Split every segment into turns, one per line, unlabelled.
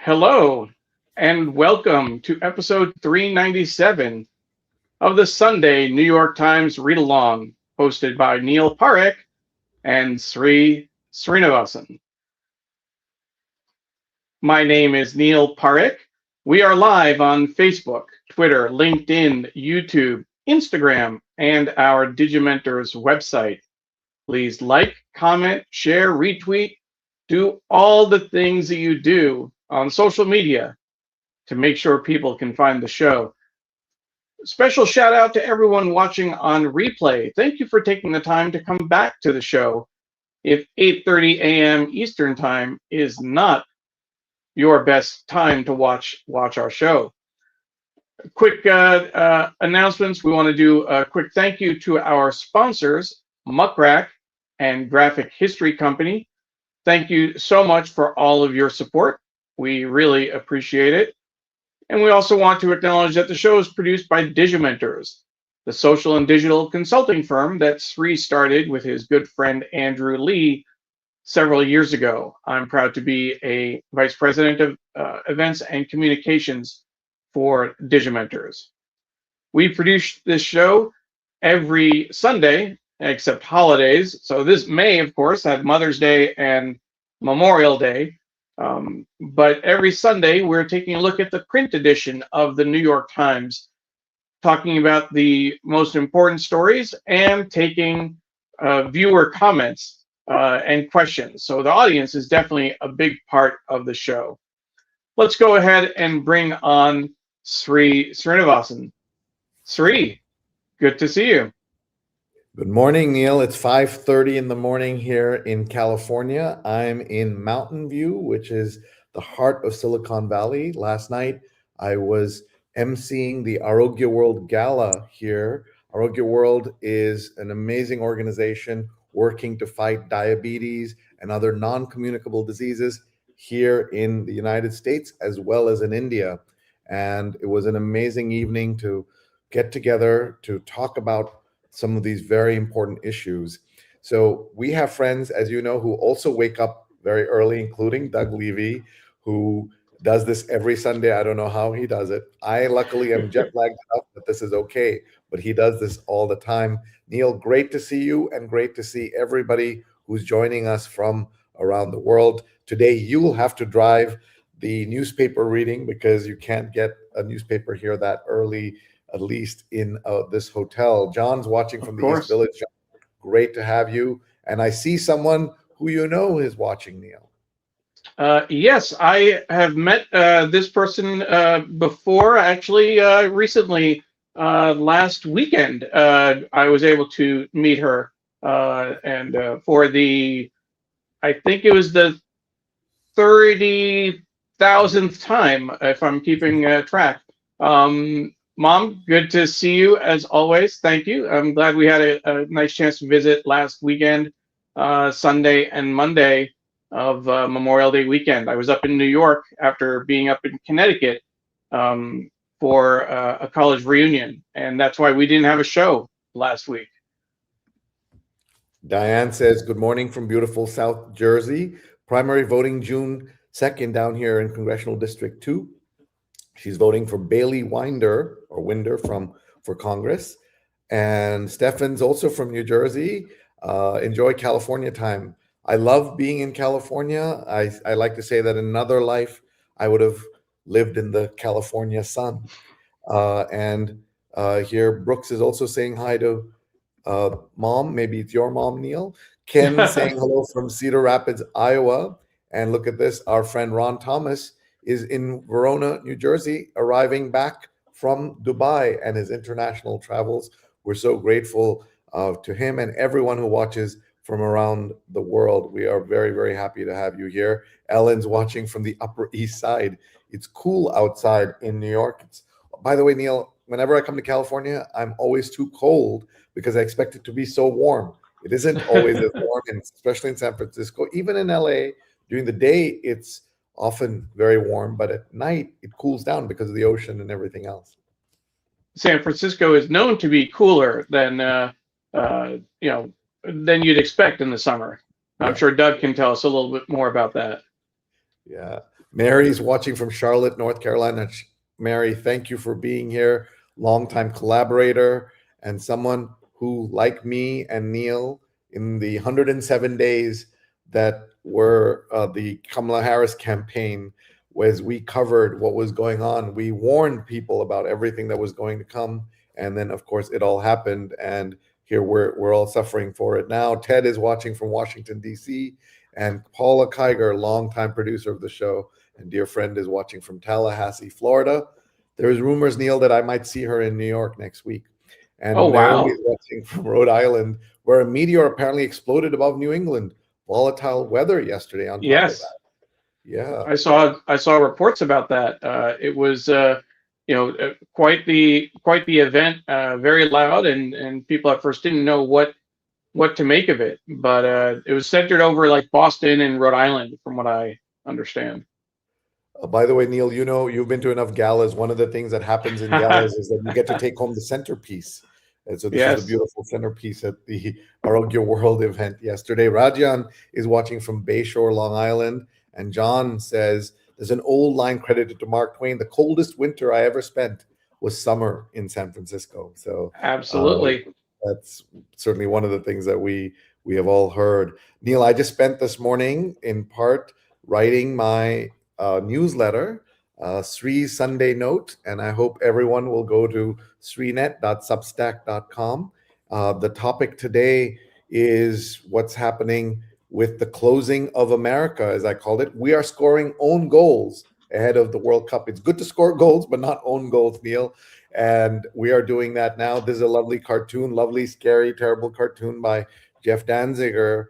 Hello, and welcome to episode 397 of the Sunday New York Times Read Along, hosted by Neil Parekh and Sreenivasan. My name is Neil Parekh. We are live on Facebook, Twitter, LinkedIn, YouTube, Instagram, and our Digimentors website. Please like, comment, share, retweet, do all the things that you do on social media to make sure people can find the show. Special shout out to everyone watching on replay. Thank you for taking the time to come back to the show. If 8:30 a.m. Eastern Time is not your best time to watch our show. Quick announcements. We want to do a quick thank you to our sponsors, Muckrack and Graphic History Company. Thank you so much for all of your support. We really appreciate it. And we also want to acknowledge that the show is produced by Digimentors, the social and digital consulting firm that Sree started with his good friend Andrew Lee several years ago. I'm proud to be a vice president of events and communications for Digimentors. We produce this show every Sunday, except holidays. So this May, of course, had Mother's Day and Memorial Day. But every Sunday, we're taking a look at the print edition of the New York Times, talking about the most important stories and taking viewer comments and questions. So the audience is definitely a big part of the show. Let's go ahead and bring on Sreenivasan. Sree, good to see you.
Good morning, Neil. It's 5:30 in the morning here in California. I'm in Mountain View, which is the heart of Silicon Valley. Last night, I was emceeing the Arogya World Gala here. Arogya World is an amazing organization working to fight diabetes and other non-communicable diseases here in the United States as well as in India. And it was an amazing evening to get together to talk about some of these very important issues. So we have friends, as you know, who also wake up very early, including Doug Levy, who does this every Sunday. I don't know how he does it. I luckily am jet lagged enough that this is okay, but he does this all the time. Neil, great to see you and great to see everybody who's joining us from around the world. Today, you will have to drive the newspaper reading because you can't get a newspaper here that early, at least in this hotel. John's watching from the East Village. John, great to have you. And I see someone who you know is watching, Neil.
Yes, I have met this person before, actually, recently, last weekend. I was able to meet her, and for the, I think it was the 30,000th time, if I'm keeping track. Mom, good to see you as always. Thank you. I'm glad we had a nice chance to visit last weekend, Sunday and Monday of Memorial Day weekend. I was up in New York after being up in Connecticut for a college reunion, and that's why we didn't have a show last week.
Diane says, good morning from beautiful South Jersey. Primary voting June 2nd down here in Congressional District 2. She's voting for Bailey Winder for Congress. And Stefan's also from New Jersey. Enjoy California time. I love being in California. I like to say that in another life, I would have lived in the California sun. And here, Brooks is also saying hi to Mom. Maybe it's your mom, Neil. Ken saying hello from Cedar Rapids, Iowa. And look at this, our friend Ron Thomas is in Verona, New Jersey, arriving back from Dubai and his international travels. We're so grateful to him and everyone who watches from around the world. We are very, very happy to have you here. Ellen's watching from the Upper East Side. It's cool outside in New York. By the way, Neil, whenever I come to California, I'm always too cold because I expect it to be so warm. It isn't always as warm, especially in San Francisco. Even in LA, during the day, it's often very warm, but at night it cools down because of the ocean and everything else.
San Francisco is known to be cooler than than you'd expect in the summer. I'm sure Doug can tell us a little bit more about that.
Yeah. Mary's watching from Charlotte, North Carolina. Mary, thank you for being here. Longtime collaborator and someone who, like me and Neil, in the 107 days that were the Kamala Harris campaign, was we covered what was going on. We warned people about everything that was going to come, and then of course it all happened, and here we're all suffering for it now. Ted is watching from Washington D.C., and Paula Kiger, longtime producer of the show and dear friend, is watching from Tallahassee, Florida. There's rumors, Neil, that I might see her in New York next week.
Oh,
And Naomi
wow.
is watching from Rhode Island, where a meteor apparently exploded above New England. Volatile weather yesterday on top of
Yes.
that. Yeah.
I saw reports about that. It was quite the event. Very loud, and people at first didn't know what to make of it. But it was centered over like Boston and Rhode Island, from what I understand.
By the way, Neil, you know, you've been to enough galas. One of the things that happens in galas is that you get to take home the centerpiece. And so this was the
Yes.
beautiful centerpiece at the Arogya World event yesterday. Rajan is watching from Bayshore, Long Island. And John says, there's an old line credited to Mark Twain. The coldest winter I ever spent was summer in San Francisco. So uh,
Absolutely.
that's certainly one of the things that we have all heard. Neil, I just spent this morning in part writing my newsletter, Sree's Sunday Note, and I hope everyone will go to sreenet.substack.com. The topic today is what's happening with the closing of America, as I called it. We are scoring own goals ahead of the World Cup. It's good to score goals, but not own goals, Neil. And we are doing that now. This is a lovely cartoon, lovely, scary, terrible cartoon by Jeff Danziger.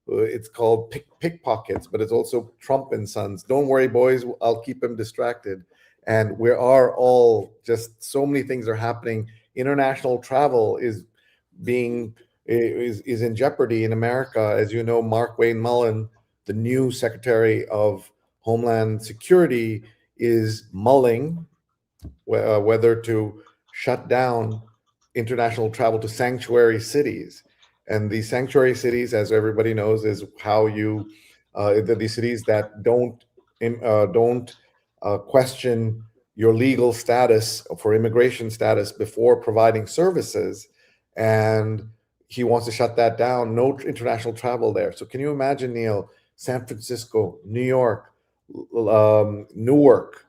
It's called Pickpockets, but it's also Trump and Sons. Don't worry, boys, I'll keep him distracted. And we are all just so many things are happening. International travel is being is in jeopardy in America. As you know, Mark Wayne Mullen, the new Secretary of Homeland Security, is mulling whether to shut down international travel to sanctuary cities. And these sanctuary cities, as everybody knows, is how you the cities that don't question your legal status for immigration status before providing services. And he wants to shut that down. No international travel there. So can you imagine, Neil, San Francisco, New York, Newark,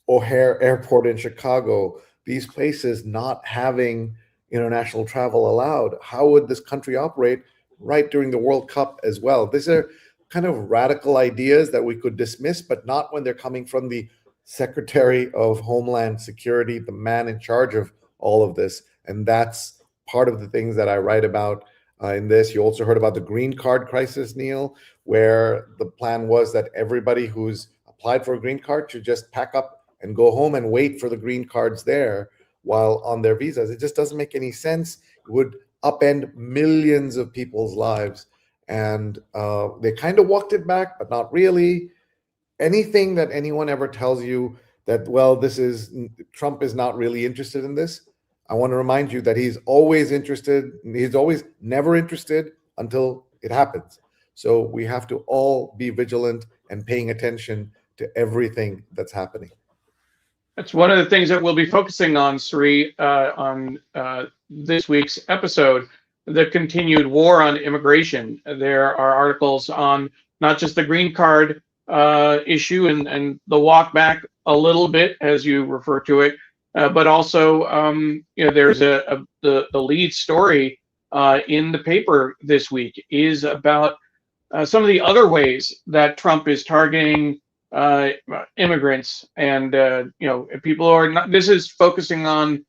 O'Hare Airport in Chicago, these places not having international travel allowed? How would this country operate right during the World Cup as well? These are kind of radical ideas that we could dismiss, but not when they're coming from the Secretary of Homeland Security, the man in charge of all of this. And that's part of the things that I write about in this. You also heard about the green card crisis, Neil, where the plan was that everybody who's applied for a green card should just pack up and go home and wait for the green cards there while on their visas. It just doesn't make any sense. It would upend millions of people's lives. And they kind of walked it back, but not really. Anything that anyone ever tells you that, well, this is Trump is not really interested in this, I want to remind you that he's always interested. He's always never interested until it happens. So we have to all be vigilant and paying attention to everything that's happening.
That's one of the things that we'll be focusing on, Sree, on this week's episode, the continued war on immigration. There are articles on not just the green card issue and the walk back a little bit, as you refer to it, but also there's the lead story in the paper this week is about some of the other ways that Trump is targeting immigrants, and people are not. This is focusing on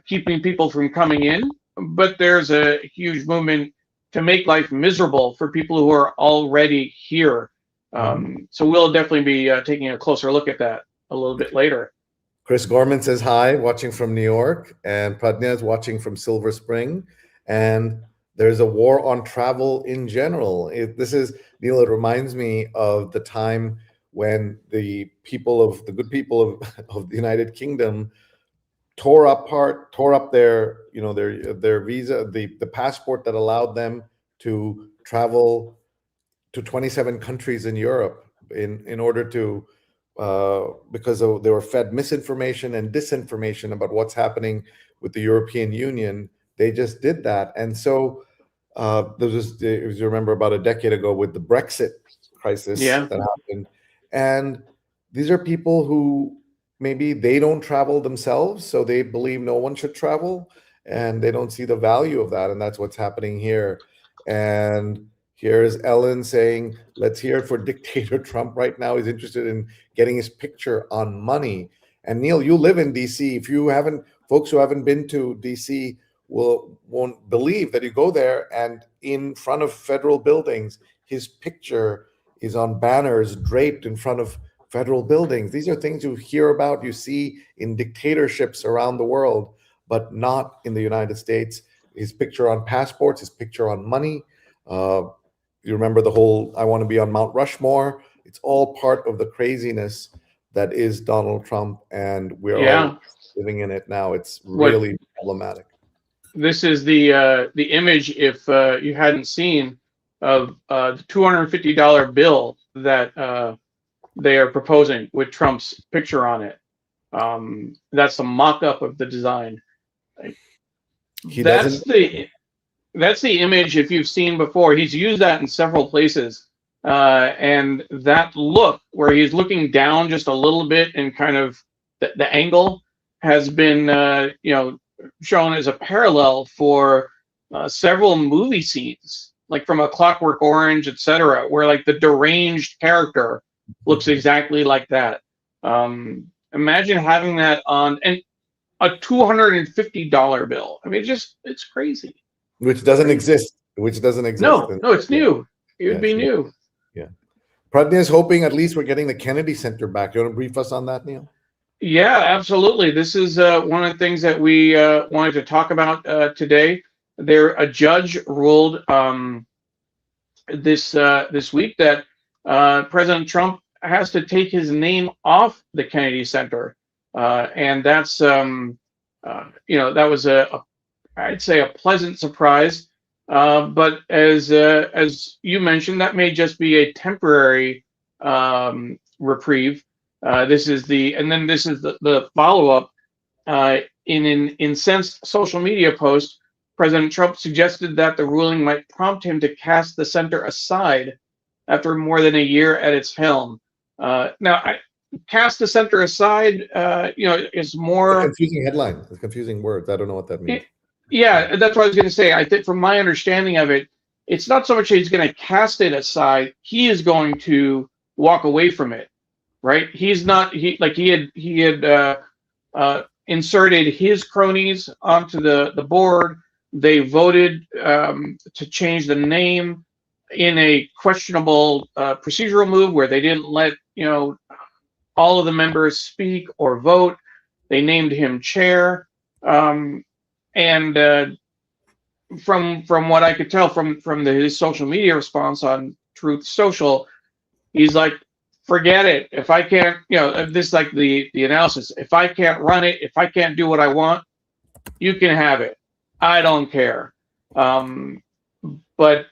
keeping people from coming in, but there's a huge movement to make life miserable for people who are already here. So we'll definitely be taking a closer look at that a little bit later.
Chris Gorman says hi, watching from New York, and Pradnya is watching from Silver Spring. And there's a war on travel in general. Neil, it reminds me of the time when the good people of the United Kingdom tore up their visa, the passport that allowed them to travel to 27 countries in Europe in order to because they were fed misinformation and disinformation about what's happening with the European Union. They just did that. And so there was, as you remember, about a decade ago with the Brexit crisis
Yeah.
that happened. And these are people who maybe they don't travel themselves, so they believe no one should travel, and they don't see the value of that. And that's what's happening here. And here's Ellen saying, let's hear it for dictator Trump right now. He's interested in getting his picture on money. And Neil, you live in DC. If you haven't, folks who haven't been to DC won't believe that you go there and in front of federal buildings, his picture is on banners draped in front of federal buildings. These are things you hear about, you see in dictatorships around the world, but not in the United States. His picture on passports, his picture on money. You remember the whole I want to be on Mount Rushmore. It's all part of the craziness that is Donald Trump, and we're
Yeah.
all living in it now. It's
What
really problematic.
this is the image, if you hadn't seen, of the $250 bill that they are proposing with Trump's picture on it. That's a mock-up of the design.
He
That's
doesn't.
the image, if you've seen before. He's used that in several places, and that look where he's looking down just a little bit and kind of the angle has been shown as a parallel for several movie scenes, like from A Clockwork Orange, etc., where like the deranged character looks exactly like that. Imagine having that on and a $250 bill. I mean, it's crazy.
Which
It's
doesn't
crazy.
exist. Which doesn't exist.
No,
And
no, it's
yeah,
new. It would be
yes,
new.
yeah. Pradnya is hoping at least we're getting the Kennedy Center back. You want to brief us on that, Neil?
Yeah, absolutely. This is one of the things that we wanted to talk about today. A judge ruled this week that President Trump has to take his name off the Kennedy Center, and that's that was I'd say a pleasant surprise. But as you mentioned, that may just be a temporary reprieve. This is the follow up. In an incensed social media post, President Trump suggested that the ruling might prompt him to cast the center aside after more than a year at its helm. Cast the center aside, is
It's a
more.
confusing headline. It's confusing words. I don't know what that means.
Yeah, that's what I was going to say. I think, from my understanding of it, it's not so much that he's going to cast it aside. He is going to walk away from it, right? He's not. He inserted his cronies onto the board. They voted to change the name in a questionable procedural move where they didn't let all of the members speak or vote. They named him chair. And from what I could tell from his social media response on Truth Social, he's like, forget it. If I can't, this is like the analysis. If I can't run it, if I can't do what I want, you can have it. I don't care. But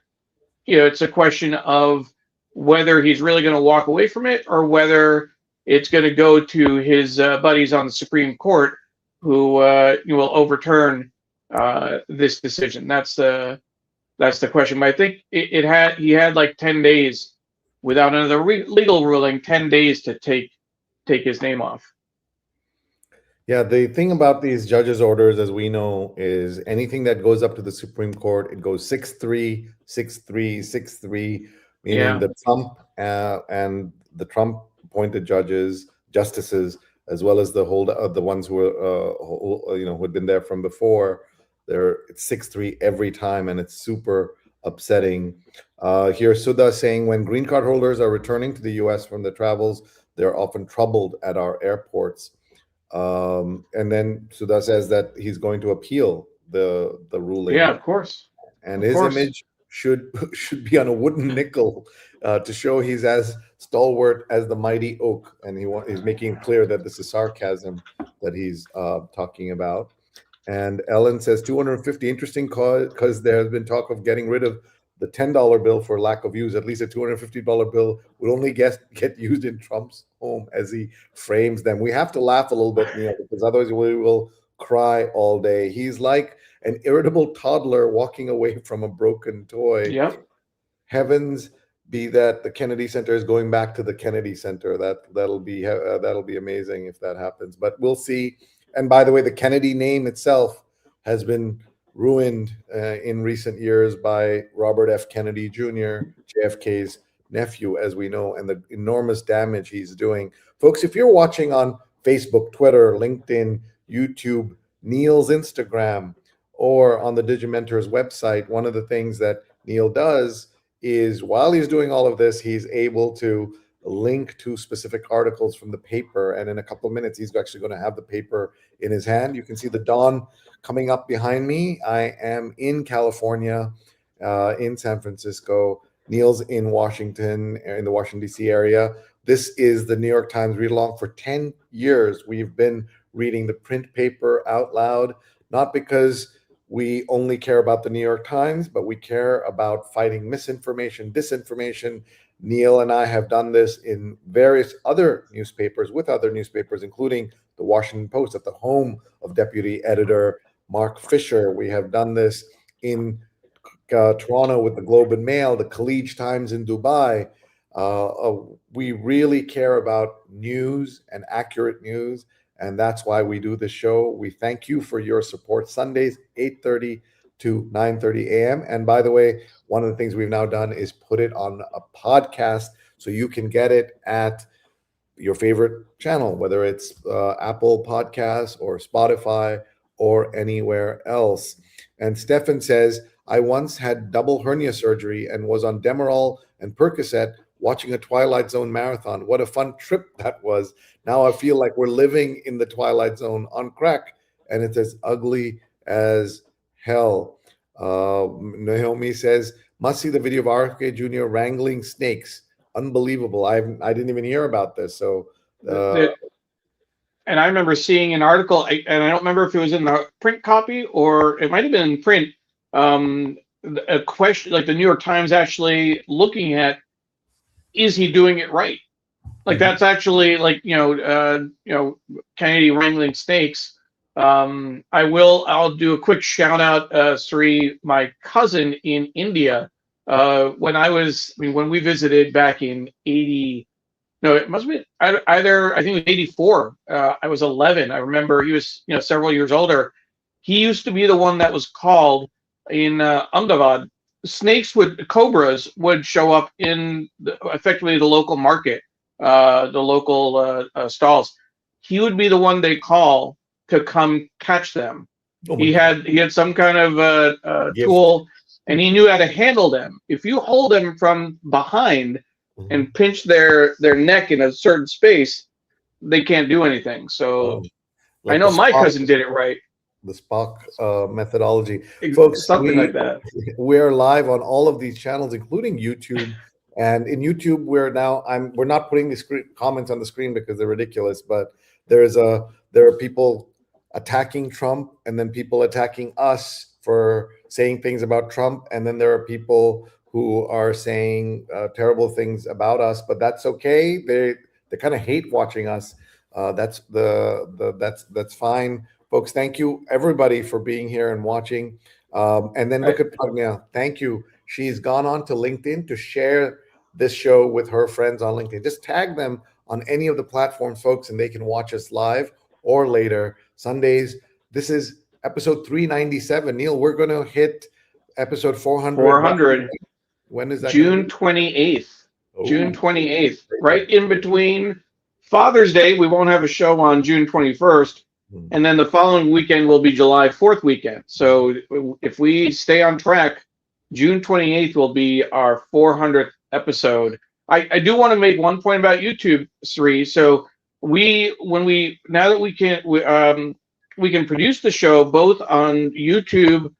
it's a question of whether he's really going to walk away from it or whether it's going to go to his buddies on the Supreme Court who will overturn this decision. That's the question. But I think he had like 10 days without another legal ruling, 10 days to take his name off.
Yeah, the thing about these judges' orders, as we know, is anything that goes up to the Supreme Court, it goes 6-3, 6-3, 6-3, meaning
Yeah.
the Trump and the Trump appointed justices, as well as the ones who were who had been there from before. It's 6-3 every time, and it's super upsetting. Here, Sudha saying when green card holders are returning to the U.S. from their travels, they're often troubled at our airports. And then Sudha says that he's going to appeal the ruling.
Yeah, of course.
And his image should be on a wooden nickel to show he's as stalwart as the mighty oak. And he's making it clear that this is sarcasm that he's talking about. And Ellen says 250, interesting because there has been talk of getting rid of the $10 bill for lack of use. At least a $250 bill would only get used in Trump's home as he frames them. We have to laugh a little bit, Neil, because otherwise we will cry all day. He's like an irritable toddler walking away from a broken toy.
Yep.
Heavens be that the Kennedy Center is going back to the Kennedy Center. That'll be amazing if that happens. But we'll see. And by the way, the Kennedy name itself has been ruined in recent years by Robert F. Kennedy Jr., JFK's nephew, as we know, and the enormous damage he's doing. Folks, if you're watching on Facebook, Twitter, LinkedIn, YouTube, Neil's Instagram, or on the Digimentors website, one of the things that Neil does is while he's doing all of this, he's able to link to specific articles from the paper. And in a couple of minutes, he's actually going to have the paper in his hand. You can see the dawn coming up behind me. I am in California, in San Francisco. Neil's in Washington, in the Washington, D.C. area. This is the New York Times read along. For 10 years, we've been reading the print paper out loud, not because we only care about the New York Times, but we care about fighting misinformation, disinformation. Neil and I have done this in various other newspapers, with other newspapers, including the Washington Post, at the home of Deputy Editor Mark Fisher. We have done this in Toronto with the Globe and Mail, the Khaleej Times in Dubai. We really care about news and accurate news, and that's why we do this show. We thank you for your support. Sundays, 8:30 to 9:30 a.m. And by the way, one of the things we've now done is put it on a podcast, so you can get it at your favorite channel, whether it's Apple Podcasts or Spotify or anywhere else. And Stefan says, I once had double hernia surgery and was on Demerol and Percocet watching a Twilight Zone marathon. What a fun trip that was. Now I feel like we're living in the Twilight Zone on crack, and it's as ugly as hell. Naomi says, must see the video of RFK Jr. wrangling snakes. Unbelievable. I didn't even hear about this. So,
and I remember seeing an article, and I don't remember if it was in the print copy or it might have been in print. A question, like the New York Times actually looking at, is he doing it right? Like that's actually like Kennedy wrangling snakes. I'll do a quick shout out, Sree, my cousin in India. When we visited back in it must have been either, I think it was 84. I was 11. I remember he was, several years older. He used to be the one that was called in Ahmedabad. Cobras would show up in effectively the local market, the local stalls. He would be the one they call to come catch them. He had some kind of tool, and he knew how to handle them. If you hold them from behind and pinch their neck in a certain space, they can't do anything. So I know my cousin did it right.
The Spock methodology. Folks,
something like that.
We're live on all of these channels, including YouTube. And in YouTube, we're not putting the comments on the screen because they're ridiculous, but there are people attacking Trump, and then people attacking us for saying things about Trump, and then there are people who are saying terrible things about us, but that's okay. They kind of hate watching us. That's fine. Folks, thank you everybody for being here and watching. And then look at Pragna. Thank you. She's gone on to LinkedIn to share this show with her friends on LinkedIn. Just tag them on any of the platforms, folks, and they can watch us live or later. Sundays. This is episode 397. Neil, we're going to hit episode 400.
400.
When is that?
June 28th. Oh. June 28th. Right in between Father's Day. We won't have a show on June 21st. And then the following weekend will be July 4th weekend. So if we stay on track, June 28th will be our 400th episode. I do want to make one point about YouTube, Sree. So we can produce the show both on YouTube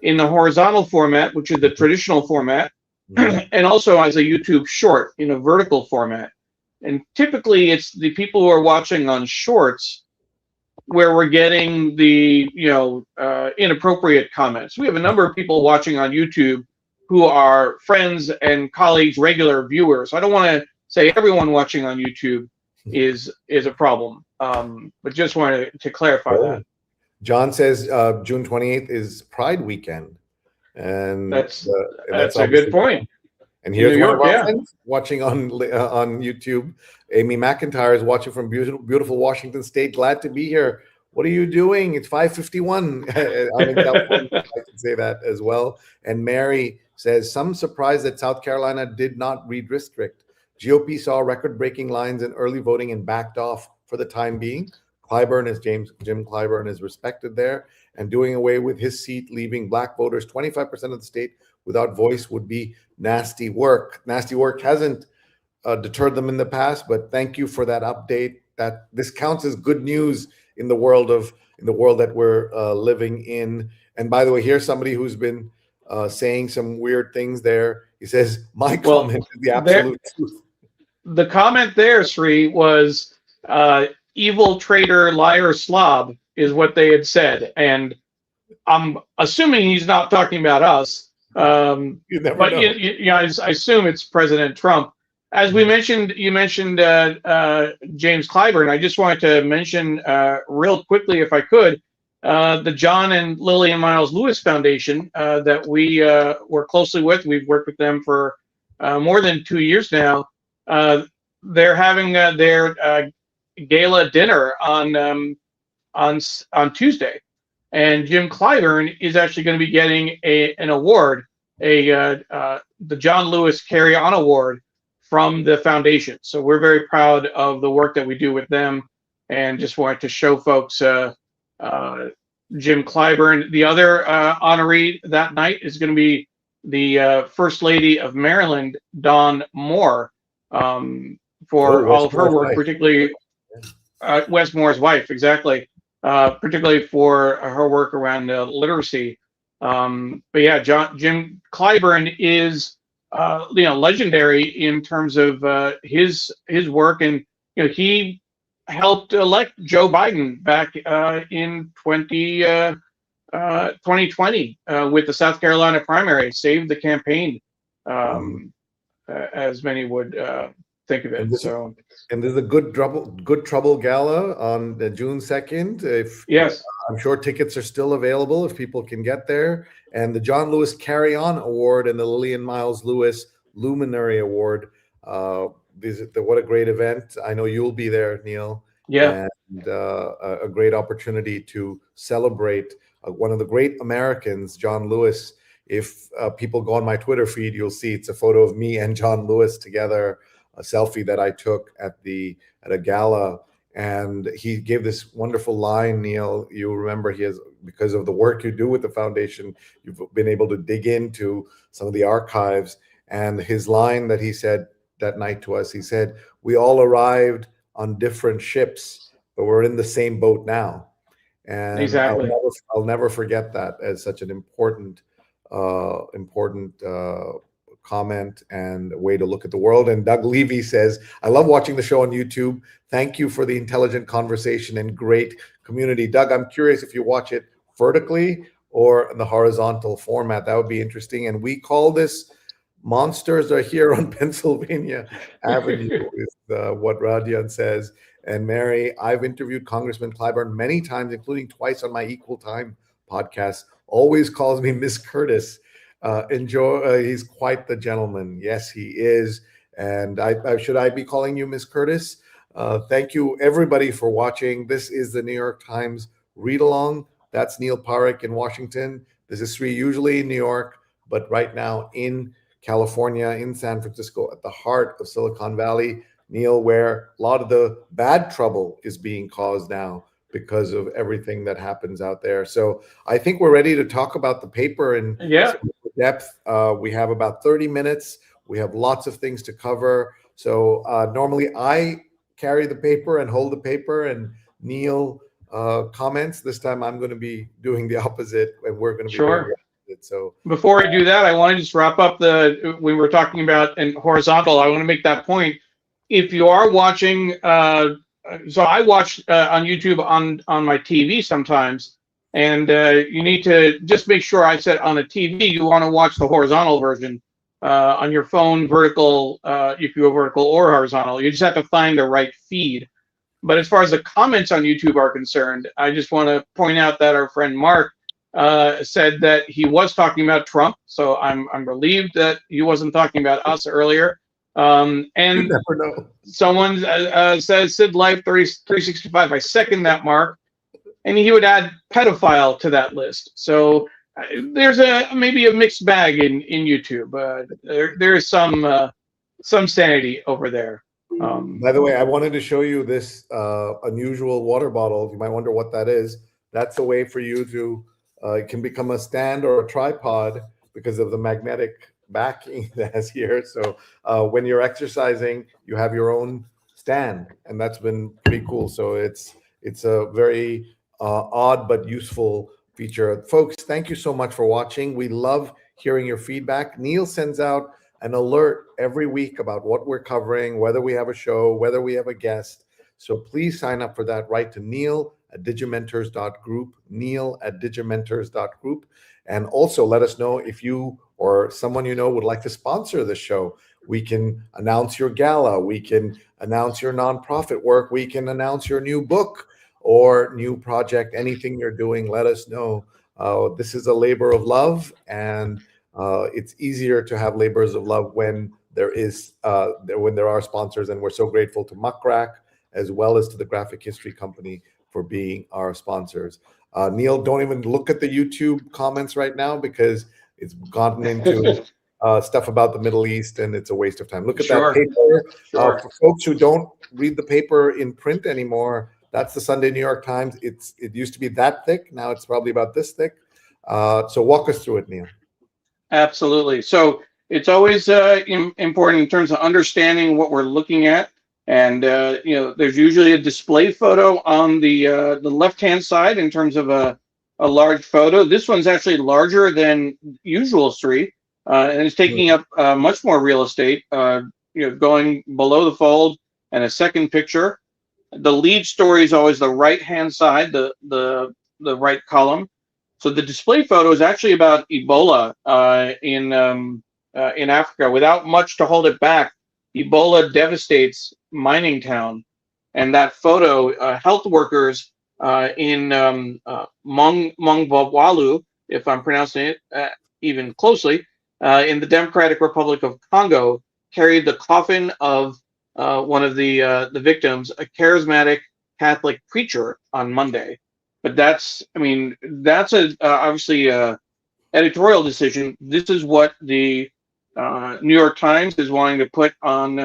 in the horizontal format, which is the traditional format, and also as a YouTube short in a vertical format. And typically it's the people who are watching on shorts where we're getting the inappropriate comments. We have a number of people watching on YouTube who are friends and colleagues, regular viewers. I don't want to say everyone watching on YouTube is a problem, but just wanted to clarify that.
John says June 28th is Pride weekend, and
That's
that's
a good
obviously.
point.
And
In
here's
New
one
York,
of our
yeah.
friends watching on YouTube. Amy McIntyre is watching from beautiful Washington State. Glad to be here. What are you doing? It's 5:51. I'm in California. I can say that as well. And Mary says, some surprise that South Carolina did not redistrict. GOP saw record-breaking lines in early voting and backed off for the time being. Jim Clyburn is respected there, and doing away with his seat, leaving black voters 25% of the state without voice would be nasty work. Nasty work hasn't deterred them in the past, but thank you for that update. That this counts as good news in the world that we're living in. And by the way, here's somebody who's been saying some weird things there. He says, my comment is the absolute truth.
The comment there, Sree, was evil traitor, liar, slob is what they had said. And I'm assuming he's not talking about us.
You never
but
know.
I assume it's President Trump. As we mentioned, you mentioned James Clyburn. I just wanted to mention real quickly, if I could, the John and Lillian Miles Lewis Foundation that we work closely with. We've worked with them for more than 2 years now. They're having their gala dinner on Tuesday, and Jim Clyburn is actually going to be getting an award, the John Lewis Carry On Award from the foundation. So we're very proud of the work that we do with them, and just wanted to show folks Jim Clyburn. The other honoree that night is going to be the First Lady of Maryland, Dawn Moore, for all of her work, particularly Wes Moore's wife, exactly, particularly for her work around literacy. But yeah, Jim Clyburn is legendary in terms of his work, and he helped elect Joe Biden back in 2020 with the South Carolina primary, saved the campaign, as many would think of it.
And there's a good trouble gala on June 2nd.
Yes,
I'm sure tickets are still available if people can get there. And the John Lewis Carry On Award and the Lillian Miles Lewis Luminary Award. What a great event! I know you'll be there, Neil.
Yeah,
and a great opportunity to celebrate one of the great Americans, John Lewis. If people go on my Twitter feed, you'll see it's a photo of me and John Lewis together, a selfie that I took at a gala. And he gave this wonderful line, Neil. You remember, because of the work you do with the foundation, you've been able to dig into some of the archives. And his line that he said that night to us, he said, "We all arrived on different ships, but we're in the same boat now." And
exactly.
I'll never forget that as such an important comment and way to look at the world. And Doug Levy says, "I love watching the show on YouTube. Thank you for the intelligent conversation and great community." Doug, I'm curious if you watch it vertically or in the horizontal format. That would be interesting. And we call this "Monsters Are Here on Pennsylvania Avenue," is what Radian says. And Mary, I've interviewed Congressman Clyburn many times, including twice on my Equal Time podcast. Always calls me Miss Curtis. He's quite the gentleman. Yes, he is. And should I be calling you Miss Curtis? Thank you, everybody, for watching. This is the New York Times Read Along. That's Neil Parekh in Washington. This is Sree, usually in New York, but right now in California, in San Francisco, at the heart of Silicon Valley, Neil, where a lot of the bad trouble is being caused now because of everything that happens out there. So I think we're ready to talk about the paper in depth. We have about 30 minutes. We have lots of things to cover. So normally I carry the paper and hold the paper, and Neil comments. This time I'm going to be doing the opposite, and we're going to be doing the opposite. So
before I do that, I want to just wrap up we were talking about in horizontal. I want to make that point. If you are watching, so I watch on YouTube on my TV sometimes. And you need to just make sure, I said on a TV, you want to watch the horizontal version. On your phone, vertical, if you go vertical or horizontal, you just have to find the right feed. But as far as the comments on YouTube are concerned, I just want to point out that our friend Mark said that he was talking about Trump. So I'm relieved that he wasn't talking about us earlier.
You
And
never know.
someone says Sid Life 365. I second that, Mark. And he would add pedophile to that list. So there's maybe a mixed bag in YouTube. There is some sanity over there.
By the way, I wanted to show you this unusual water bottle. You might wonder what that is. That's a way for you to, it can become a stand or a tripod because of the magnetic backing that has here. So when you're exercising, you have your own stand, and that's been pretty cool. So it's a very odd but useful feature. Folks, thank you so much for watching. We love hearing your feedback. Neil sends out an alert every week about what we're covering, whether we have a show, whether we have a guest. So please sign up for that. Write to Neil@digimentors.group, Neil@digimentors.group. And also let us know if you or someone you know would like to sponsor the show. We can announce your gala. We can announce your nonprofit work. We can announce your new book or new project, anything you're doing, let us know. This is a labor of love, and it's easier to have labors of love when there are sponsors, and we're so grateful to Muckrack as well as to the Graphic History Company for being our sponsors. Neil, don't even look at the YouTube comments right now because it's gotten into stuff about the Middle East, and it's a waste of time. Look at that paper. For folks who don't read the paper in print anymore, that's the Sunday New York Times. It used to be that thick. Now it's probably about this thick. So walk us through it, Neil.
Absolutely. So it's always important in terms of understanding what we're looking at. And there's usually a display photo on the left-hand side in terms of a large photo. This one's actually larger than usual, Sree, and it's taking up much more real estate. Going below the fold, and a second picture. The lead story is always the right-hand side, the right column. So the display photo is actually about Ebola in Africa. Without much to hold it back, Ebola devastates mining town, and that photo, health workers in Mongwalu, if I'm pronouncing it even closely, in the Democratic Republic of Congo, carried the coffin of one of the victims, a charismatic Catholic preacher, on Monday. But that's obviously a editorial decision. This is what the New York Times is wanting to put on,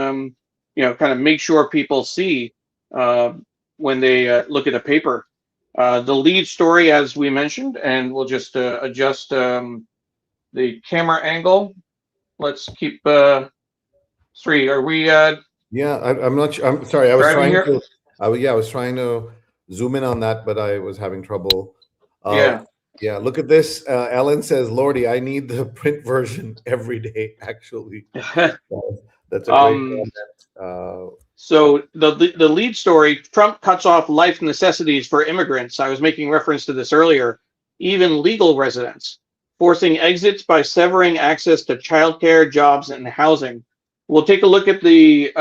kind of make sure people see when they look at a paper. The lead story, as we mentioned, and we'll just adjust the camera angle. Let's keep Sree. Are we?
Yeah, I'm not sure. I'm sorry. I was trying
here?
to. I was trying to zoom in on that, but I was having trouble. Yeah. Look at this. Ellen says, "Lordy, I need the print version every day." Actually, that's a great comment.
So the lead story: Trump cuts off life necessities for immigrants. I was making reference to this earlier. Even legal residents, forcing exits by severing access to childcare, jobs, and housing. We'll take a look at the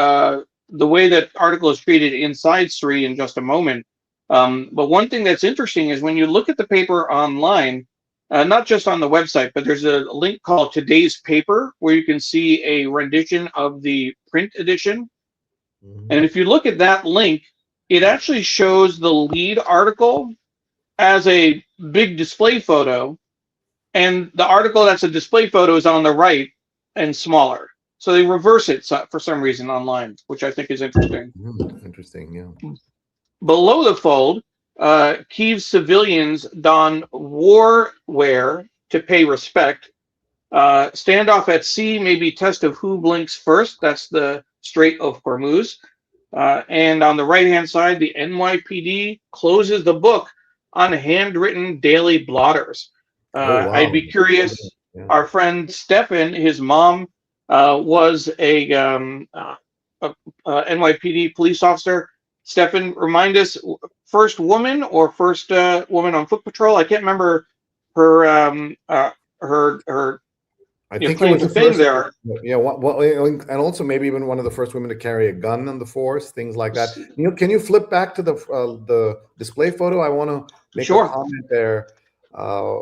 way that article is treated inside Sree in just a moment. But one thing that's interesting is when you look at the paper online, not just on the website, but there's a link called Today's Paper where you can see a rendition of the print edition. And if you look at that link, it actually shows the lead article as a big display photo, and the article that's a display photo is on the right and smaller. So they reverse it for some reason online, which I think is interesting.
Interesting, yeah.
Below the fold, Kyiv civilians don war wear to pay respect. Standoff at sea may be test of who blinks first. That's the Strait of Hormuz. And on the right-hand side, the NYPD closes the book on handwritten daily blotters.
Wow.
I'd be curious. Yeah. Our friend Stefan, his mom, was a NYPD police officer. Stefan, remind us, first woman or first woman on foot patrol? I can't remember her her
I think it
claim
was
to
the
fame
first,
there.
yeah, and also maybe even one of the first women to carry a gun on the force, things like that. Neil, can you flip back to the display photo? I want to make a
Sure.
comment there. Uh,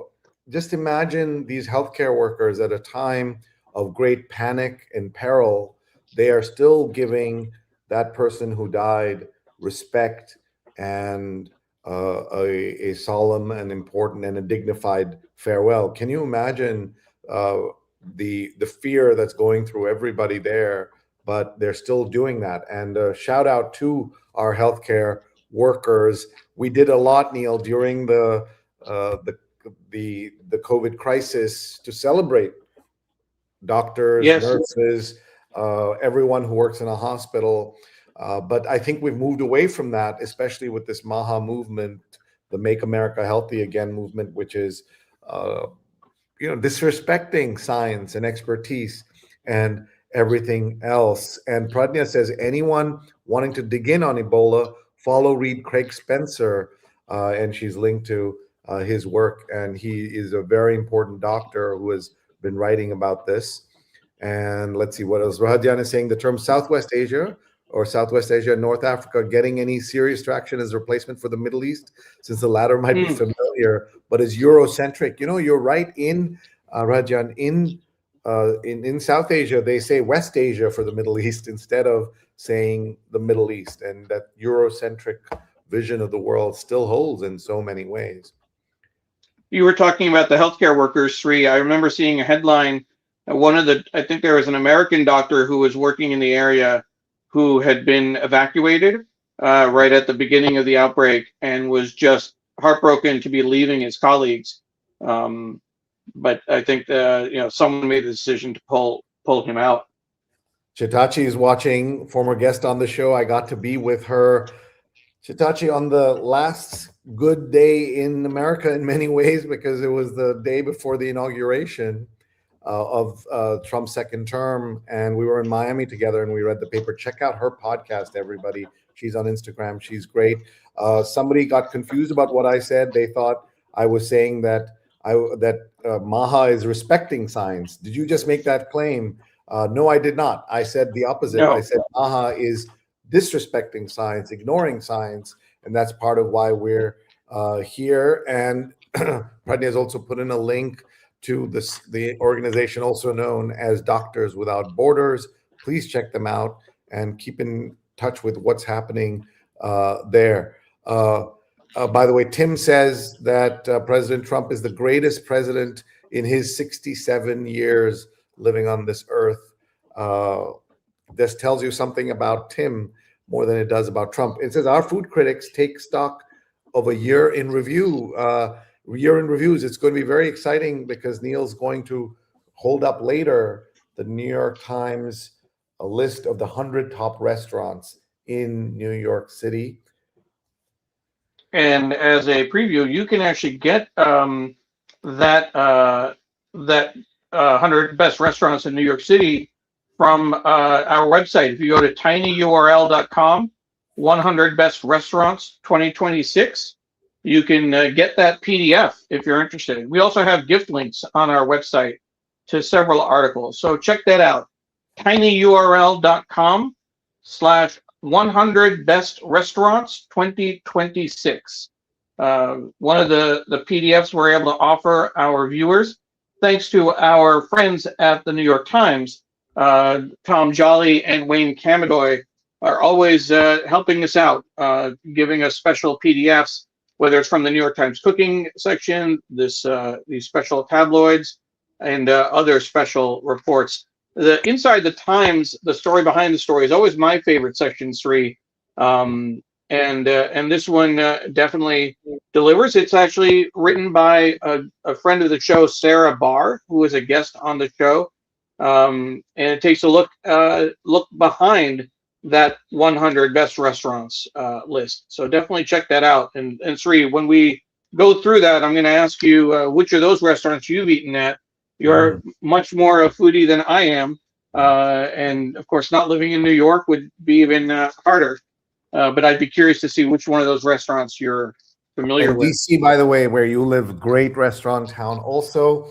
just imagine these healthcare workers at a time of great panic and peril. They are still giving that person who died respect and a solemn and important and a dignified farewell. Can you imagine? The fear that's going through everybody there, but they're still doing that. And shout out to our healthcare workers. We did a lot, Neil, during uh, the the COVID crisis to celebrate doctors,
Yes.
nurses, everyone who works in a hospital. But I think we've moved away from that, especially with this MAHA movement, the Make America Healthy Again movement, which is uh, disrespecting science and expertise and everything else. And Pradnya says, anyone wanting to dig in on Ebola, follow read Craig Spencer, and she's linked to his work. And he is a very important doctor who has been writing about this. And let's see what else. Rahadjan is saying the term Southwest Asia or Southwest Asia and North Africa getting any serious traction as a replacement for the Middle East, since the latter might be familiar, but is Eurocentric. You're right in Rajan, in South Asia, they say West Asia for the Middle East instead of saying the Middle East, and that Eurocentric vision of the world still holds in so many ways.
You were talking about the healthcare workers, Sree. I remember seeing a headline. I think there was an American doctor who was working in the area who had been evacuated right at the beginning of the outbreak and was just heartbroken to be leaving his colleagues. But I think someone made the decision to pull him out.
Chitachi is watching, former guest on the show. I got to be with her, Chitachi, on the last good day in America in many ways, because it was the day before the inauguration of Trump's second term. And we were in Miami together and we read the paper. Check out her podcast, everybody. She's on Instagram. She's great. Somebody got confused about what I said. They thought I was saying that Maha is respecting science. Did you just make that claim? No, I did not. I said the opposite.
No.
I said Maha is disrespecting science, ignoring science, and that's part of why we're here. And Pradnya has also put in a link to the organization also known as Doctors Without Borders. Please check them out and keep in touch with what's happening there. By the way, Tim says that President Trump is the greatest president in his 67 years living on this earth. This tells you something about Tim more than it does about Trump. It says our food critics take stock of a year in review. Year in reviews. It's going to be very exciting because Neil's going to hold up later the New York Times a list of the 100 top restaurants in New York City.
And as a preview, you can actually get that 100 best restaurants in New York City from our website. If you go to tinyurl.com, 100 best restaurants 2026, you can get that PDF if you're interested. We also have gift links on our website to several articles. So check that out. tinyurl.com/100 best restaurants 2026. One of the PDFs we're able to offer our viewers, thanks to our friends at the New York Times, Tom Jolly and Wayne Camadoy, are always helping us out, giving us special PDFs, whether it's from the New York Times cooking section, these special tabloids, and other special reports. The Inside the Times, the story behind the story, is always my favorite section, Sree. And this one definitely delivers. It's actually written by a friend of the show, Sarah Barr, who was a guest on the show. And it takes a look behind that 100 best restaurants list. So definitely check that out. And Sree, when we go through that, I'm going to ask you which of those restaurants you've eaten at. You're much more a foodie than I am. And of course, not living in New York would be even harder. but I'd be curious to see which one of those restaurants you're familiar
And
with.
DC, by the way, where you live, great restaurant town. Also,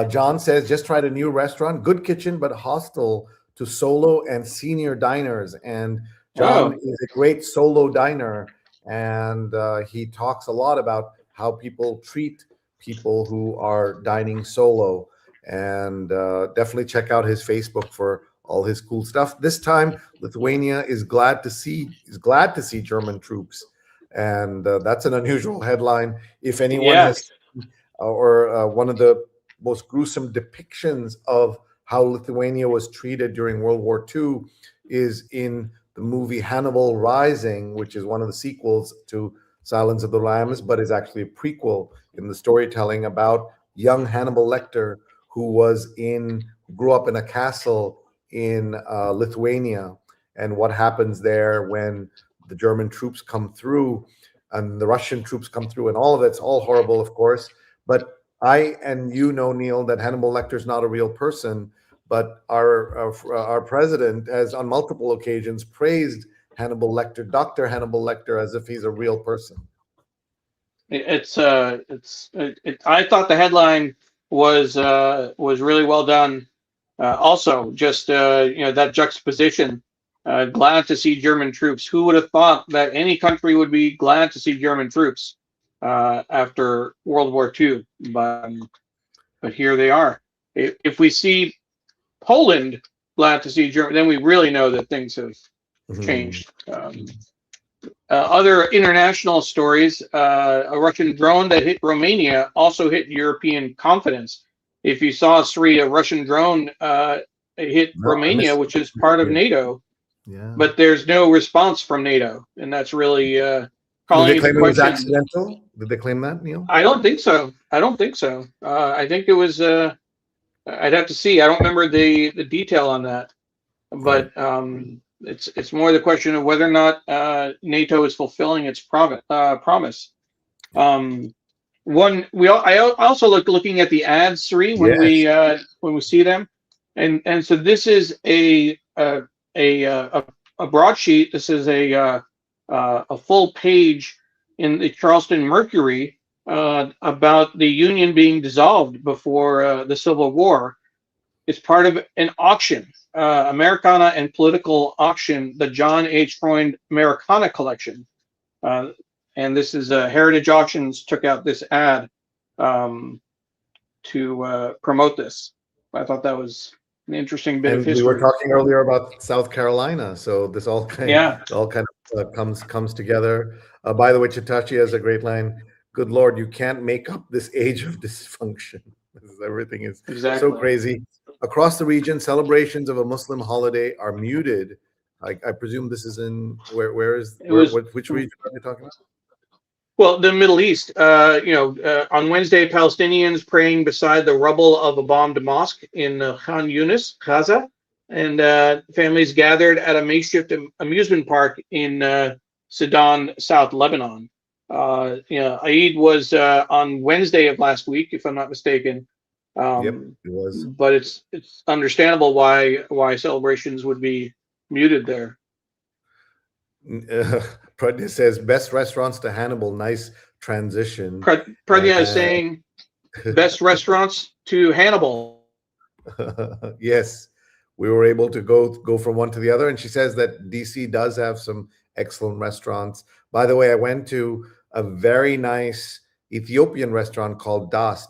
John says just tried a new restaurant, good kitchen, but hostile to solo and senior diners. And John
Oh,
is a great solo diner, and he talks a lot about how people treat people who are dining solo. And definitely check out his Facebook for all his cool stuff. This time, Lithuania is glad to see German troops, and that's an unusual headline. If anyone
yeah.
has one of the most gruesome depictions of how Lithuania was treated during World War II is in the movie Hannibal Rising, which is one of the sequels to Silence of the Lambs, but is actually a prequel in the storytelling about young Hannibal Lecter, who grew up in a castle in Lithuania, and what happens there when the German troops come through and the Russian troops come through, and all of it's all horrible, of course. But I and you know, Neil, that Hannibal Lecter is not a real person, but our president has on multiple occasions praised Hannibal Lecter, Dr. Hannibal Lecter, as if he's a real person.
I thought the headline was really well done. Also, just that juxtaposition. Glad to see German troops. Who would have thought that any country would be glad to see German troops after World War II? But here they are. If we see Poland glad to see Germany, then we really know that things have changed. Other international stories: a Russian drone that hit Romania also hit European confidence. If you saw, Sree, a Russian drone hit Romania, which is part of NATO, but there's no response from NATO, and that's really calling into question.
Did they claim it was accidental? Did they claim that, Neil?
I don't think so. I think it was. I'd have to see. I don't remember the detail on that, but it's more the question of whether or not NATO is fulfilling its promise. I also looking at the ads, Sree, when we see them, and so this is a broadsheet. This is a full page in the Charleston Mercury about the Union being dissolved before the Civil War. It's part of an auction, Americana and Political Auction, the John H. Freund Americana Collection. And this is Heritage Auctions took out this ad to promote this. I thought that was an interesting bit of history.
We were talking earlier about South Carolina, so this all kind of comes together. By the way, Chitachi has a great line. Good Lord, you can't make up this age of dysfunction. Everything is so crazy. Across the region, celebrations of a Muslim holiday are muted. I presume this is in which region are you talking about?
Well, the Middle East. On Wednesday, Palestinians praying beside the rubble of a bombed mosque in Khan Yunis, Gaza, and families gathered at a makeshift amusement park in Sidon, South Lebanon. Eid was on Wednesday of last week, if I'm not mistaken.
Yep, it was.
But it's understandable why celebrations would be muted there.
Pradya says best restaurants to Hannibal. Nice transition.
Pradya is saying best restaurants to Hannibal.
Yes, we were able to go from one to the other, and she says that DC does have some excellent restaurants. By the way, I went to a very nice Ethiopian restaurant called Das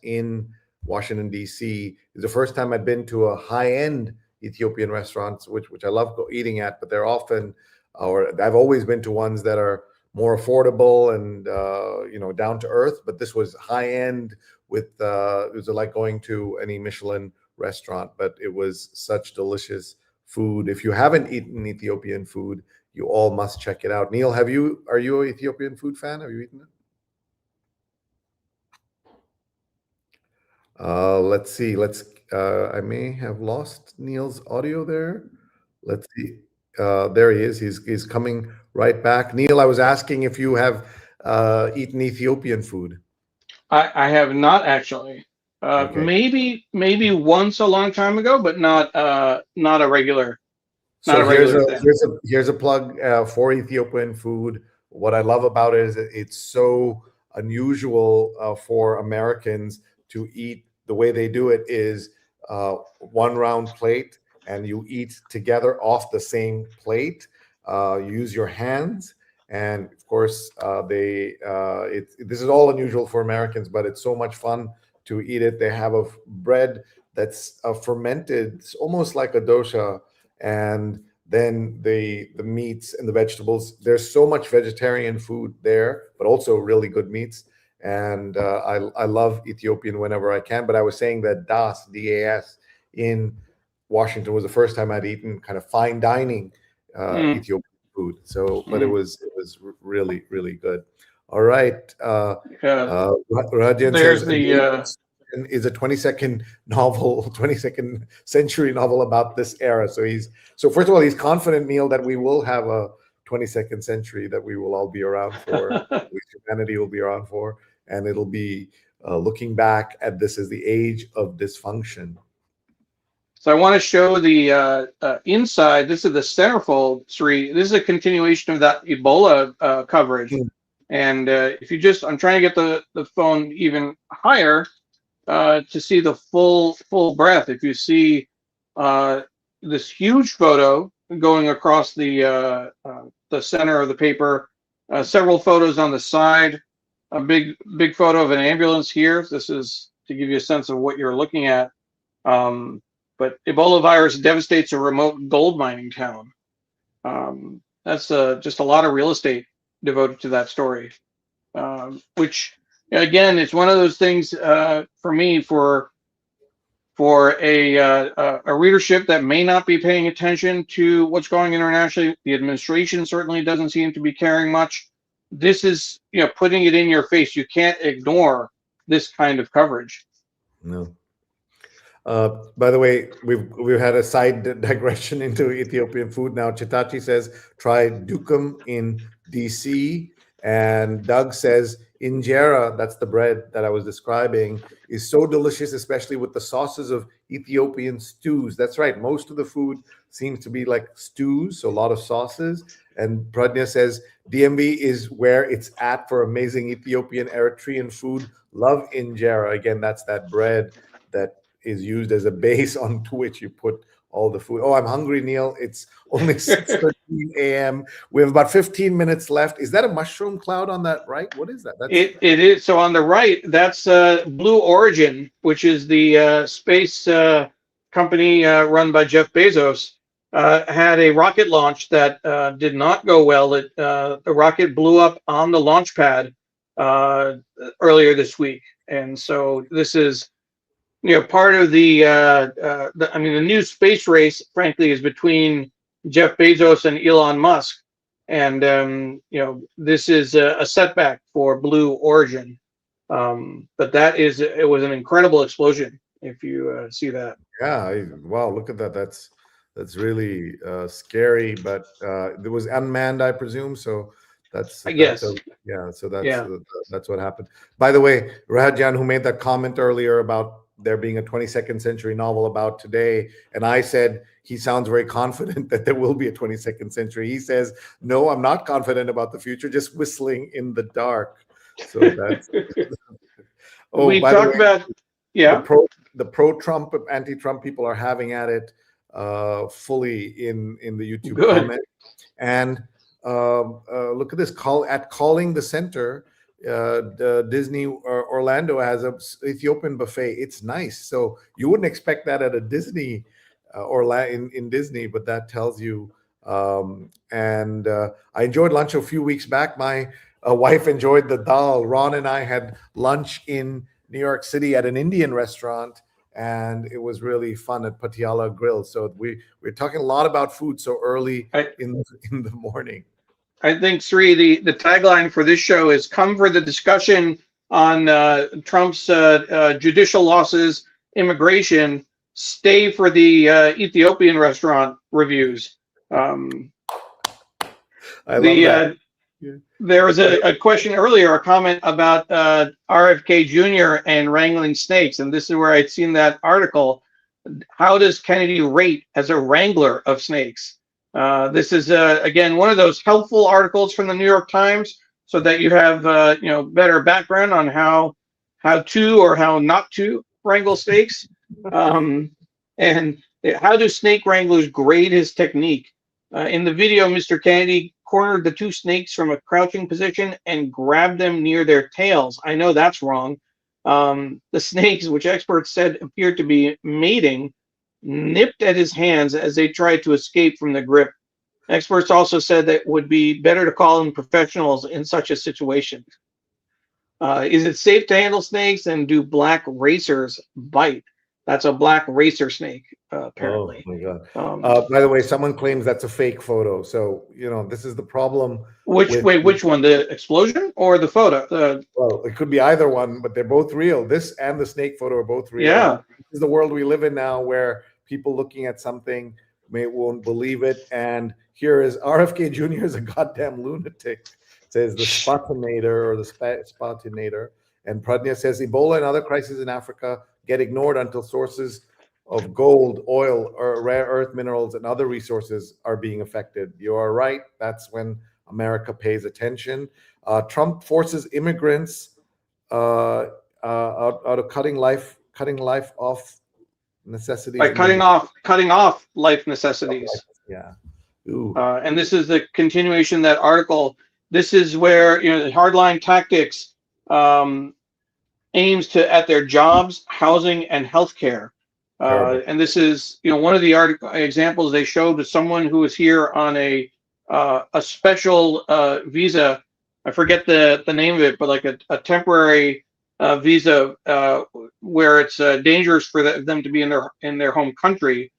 in Washington, D.C. It's the first time I'd been to a high-end Ethiopian restaurant, which I love eating at, but they're often, or I've always been to ones that are more affordable and down to earth. But this was high-end with it was like going to any Michelin restaurant, but it was such delicious food. If you haven't eaten Ethiopian food, you all must check it out. Neil, are you an Ethiopian food fan? Have you eaten it? Let's see. I may have lost Neil's audio there. Let's see. There he is. He's coming right back. Neil, I was asking if you have eaten Ethiopian food.
I have not actually.
Okay.
Maybe once a long time ago, but not a regular. not
So
a regular thing.
here's a plug for Ethiopian food. What I love about it is that it's so unusual for Americans to eat. The way they do it is one round plate, and you eat together off the same plate. You use your hands, and of course, this is all unusual for Americans, but it's so much fun to eat it. They have a bread that's fermented, it's almost like a dosha, and then the meats and the vegetables. There's so much vegetarian food there, but also really good meats. And I love Ethiopian whenever I can. But I was saying that DAS in Washington was the first time I'd eaten kind of fine dining Ethiopian food. So, but it was really really good. All right, Rajan
There's
says
the
is a 22nd novel, 22nd century novel about this era. So first of all, he's confident, Neil, that we will have a 22nd century that we will all be around for, at least humanity will be around for, and it'll be looking back at this as the age of dysfunction.
So I want to show the inside. This is the centerfold, Sree. This is a continuation of that Ebola coverage. And if you just, I'm trying to get the phone even higher to see the full breadth. If you see this huge photo going across the center of the paper, several photos on the side, a big photo of an ambulance here. This is to give you a sense of what you're looking at. But Ebola virus devastates a remote gold mining town. That's just a lot of real estate devoted to that story, which again, it's one of those things for me, for a readership that may not be paying attention to what's going internationally. The administration certainly doesn't seem to be caring much. This is, putting it in your face. You can't ignore this kind of coverage.
No. By the way, we've had a side digression into Ethiopian food now. Chitachi says try dukum in DC, and Doug says injera, that's the bread that I was describing, is so delicious, especially with the sauces of Ethiopian stews. That's right. Most of the food seems to be like stews, so a lot of sauces. And Pradnya says DMV is where it's at for amazing Ethiopian Eritrean food. Love injera. Again, that's that bread that is used as a base onto which you put all the food. Oh, I'm hungry, Neil. It's only 6:13 a.m. We have about 15 minutes left. Is that a mushroom cloud on that right? What is that?
It is. So on the right, that's Blue Origin, which is the space company run by Jeff Bezos. Had a rocket launch that did not go well. The rocket blew up on the launch pad earlier this week. And so this is part of the new space race, frankly, is between Jeff Bezos and Elon Musk. And, this is a setback for Blue Origin. But it was an incredible explosion, if you see that.
Yeah, wow, look at that. That's really scary, but it was unmanned, I presume. So that's what happened. By the way, Rajan, who made that comment earlier about there being a 22nd century novel about today, and I said he sounds very confident that there will be a 22nd century. He says, no, I'm not confident about the future, just whistling in the dark. So that's
we talked about
the pro-Trump, anti-Trump people are having at it fully in the YouTube comment. And look at this calling the center. The Disney Orlando has a Ethiopian buffet. It's nice. So you wouldn't expect that at a Disney in Disney, but that tells you. And I enjoyed lunch a few weeks back. My wife enjoyed the dal. Ron and I had lunch in New York City at an Indian restaurant, and it was really fun at Patiala Grill. So we're talking a lot about food so early in the morning.
I think, Sree, the tagline for this show is "Come for the discussion on Trump's judicial losses, immigration. Stay for the Ethiopian restaurant reviews."
I love that.
There was a question earlier, a comment about RFK Jr. and wrangling snakes, and this is where I'd seen that article. How does Kennedy rate as a wrangler of snakes? This is again one of those helpful articles from the New York Times, so that you have better background on how to or how not to wrangle snakes, and how do snake wranglers grade his technique. In the video, Mr. Kennedy cornered the two snakes from a crouching position and grabbed them near their tails. I know that's wrong. The snakes, which experts said appeared to be mating, nipped at his hands as they tried to escape from the grip. Experts also said that it would be better to call in professionals in such a situation. Is it safe to handle snakes, and do black racers bite? That's a black racer snake, apparently.
Oh my God.
Um,
By the way, someone claims that's a fake photo. So, this is the problem with,
which one? The explosion or the photo?
well, it could be either one, but they're both real. This and the snake photo are both real.
Yeah.
This is the world we live in now, where people looking at something won't believe it. And here is RFK Jr. is a goddamn lunatic, says the Spotinator or the Spotinator. And Pradnya says Ebola and other crises in Africa get ignored until sources of gold, oil, or rare earth minerals and other resources are being affected. You are right. That's when America pays attention. Trump forces immigrants out of cutting life off necessities
by cutting off life necessities.
Yeah. Ooh.
And this is the continuation of that article. This is where the hardline tactics aims at their jobs, housing, and healthcare. And this is one of the examples they showed was someone who was here on a special visa. I forget the name of it, but like a temporary visa where it's dangerous for them to be in their home country.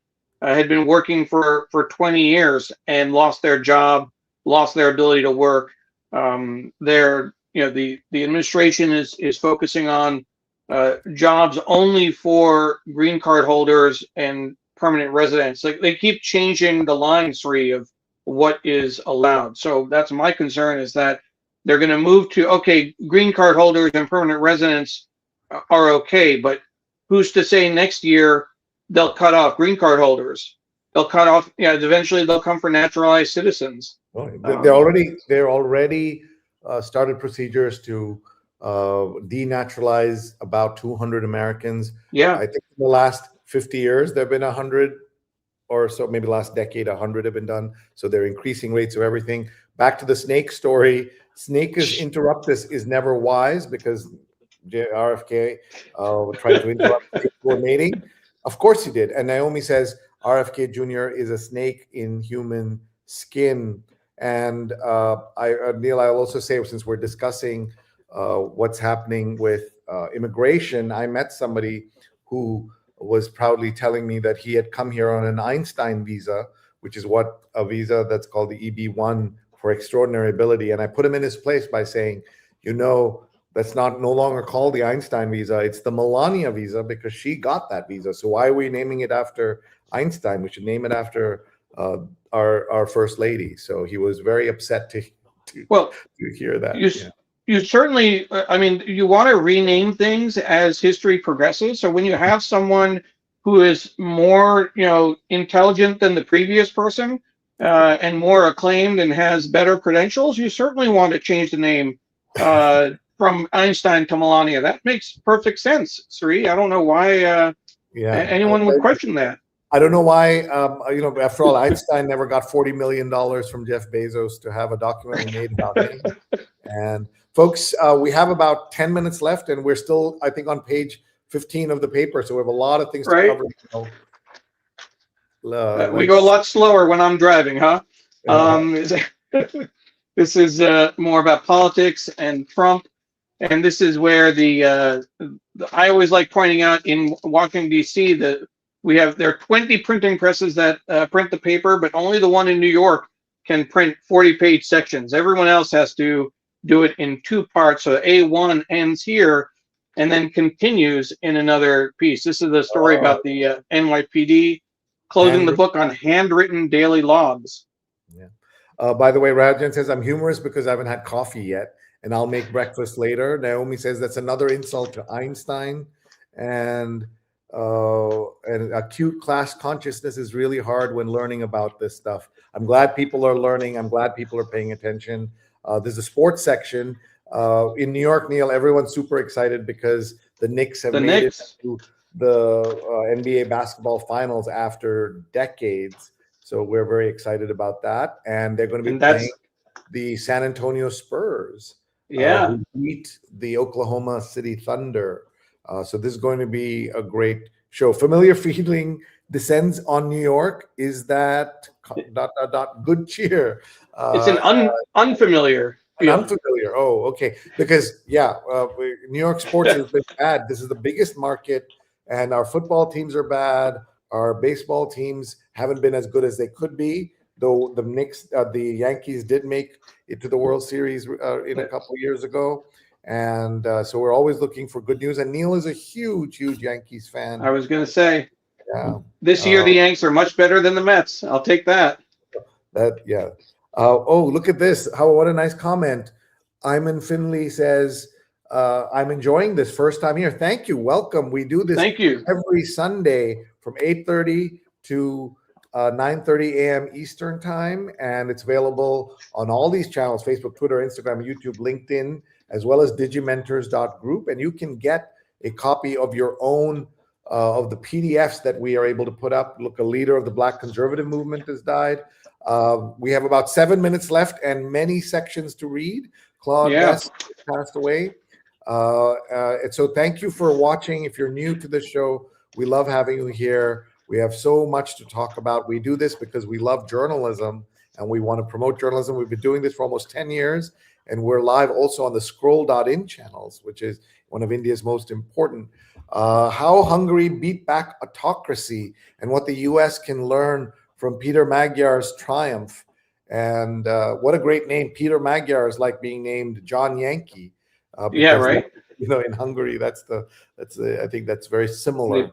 Had been working for 20 years and lost their job, lost their ability to work. The administration is focusing on jobs only for green card holders and permanent residents. Like, they keep changing the line, Sree, of what is allowed. So that's my concern, is that they're going to move to, okay, green card holders and permanent residents are okay, but who's to say next year they'll cut off green card holders? They'll cut off, eventually they'll come for naturalized citizens.
Oh, they're already started procedures to denaturalize about 200 Americans.
Yeah.
I think in the last 50 years, there have been 100 or so, maybe the last decade, 100 have been done. So they're increasing rates of everything. Back to the snake story. Snakeus interruptus is never wise, because RFK tried to interrupt before mating. Of course he did. And Naomi says RFK Jr. is a snake in human skin. And Neil, I'll also say, since we're discussing what's happening with immigration, I met somebody who was proudly telling me that he had come here on an Einstein visa, which is a visa that's called the EB-1 for extraordinary ability. And I put him in his place by saying, that's no longer called the Einstein visa. It's the Melania visa, because she got that visa. So why are we naming it after Einstein? We should name it after our first lady. So he was very upset to hear that.
You certainly, you want to rename things as history progresses. So when you have someone who is more, intelligent than the previous person, and more acclaimed and has better credentials, you certainly want to change the name from Einstein to Melania. That makes perfect sense, Sree. I don't know why anyone would question that.
I don't know why, after all, Einstein never got $40 million from Jeff Bezos to have a documentary made about him. And folks, we have about 10 minutes left, and we're still, I think, on page 15 of the paper. So we have a lot of things to cover.
We go a lot slower when I'm driving, huh? This is more about politics and Trump. And this is where I always like pointing out, in Washington, D.C., there are 20 printing presses that print the paper, but only the one in New York can print 40-page sections. Everyone else has to do it in two parts. So A1 ends here and then continues in another piece. This is the story about the NYPD closing the book on handwritten daily logs.
Yeah. By the way, Rajan says, I'm humorous because I haven't had coffee yet, and I'll make breakfast later. Naomi says that's another insult to Einstein. And and acute class consciousness is really hard when learning about this stuff. I'm glad people are learning. I'm glad people are paying attention. There's a sports section in New York, Neil. Everyone's super excited because the Knicks have made it to the NBA basketball finals after decades. So we're very excited about that. And they're going to be playing the San Antonio Spurs, who beat the Oklahoma City Thunder. So this is going to be a great show. Familiar feeling descends on New York. Is that ... good cheer?
It's an unfamiliar feeling.
Unfamiliar. Oh, okay. Because New York sports has been bad. This is the biggest market, and our football teams are bad. Our baseball teams haven't been as good as they could be. Though the Yankees did make it to the World Series in a couple of years ago. And so we're always looking for good news. And Neil is a huge Yankees fan.
I was going to say, this year the Yanks are much better than the Mets. I'll take that.
Oh, look at this. What a nice comment. Iman Finley says, I'm enjoying this first time here. Thank you. Welcome. We do this every Sunday from 8:30 to 9:30 a.m. Eastern time, and it's available on all these channels: Facebook, Twitter, Instagram, YouTube, LinkedIn, as well as Digimentors.group. And you can get a copy of your own of the PDFs that we are able to put up. Look, a leader of the Black conservative movement has died. We have about 7 minutes left and many sections to read. Claude Best passed away. And so thank you for watching. If you're new to the show, we love having you here. We have so much to talk about. We do this because we love journalism and we want to promote journalism. We've been doing this for almost 10 years, and we're live also on the Scroll.in channels, which is one of India's most important. How Hungary beat back autocracy and what the U.S. can learn from Peter Magyar's triumph. And what a great name. Peter Magyar is like being named John Yankee.
Right.
In Hungary, I think that's very similar.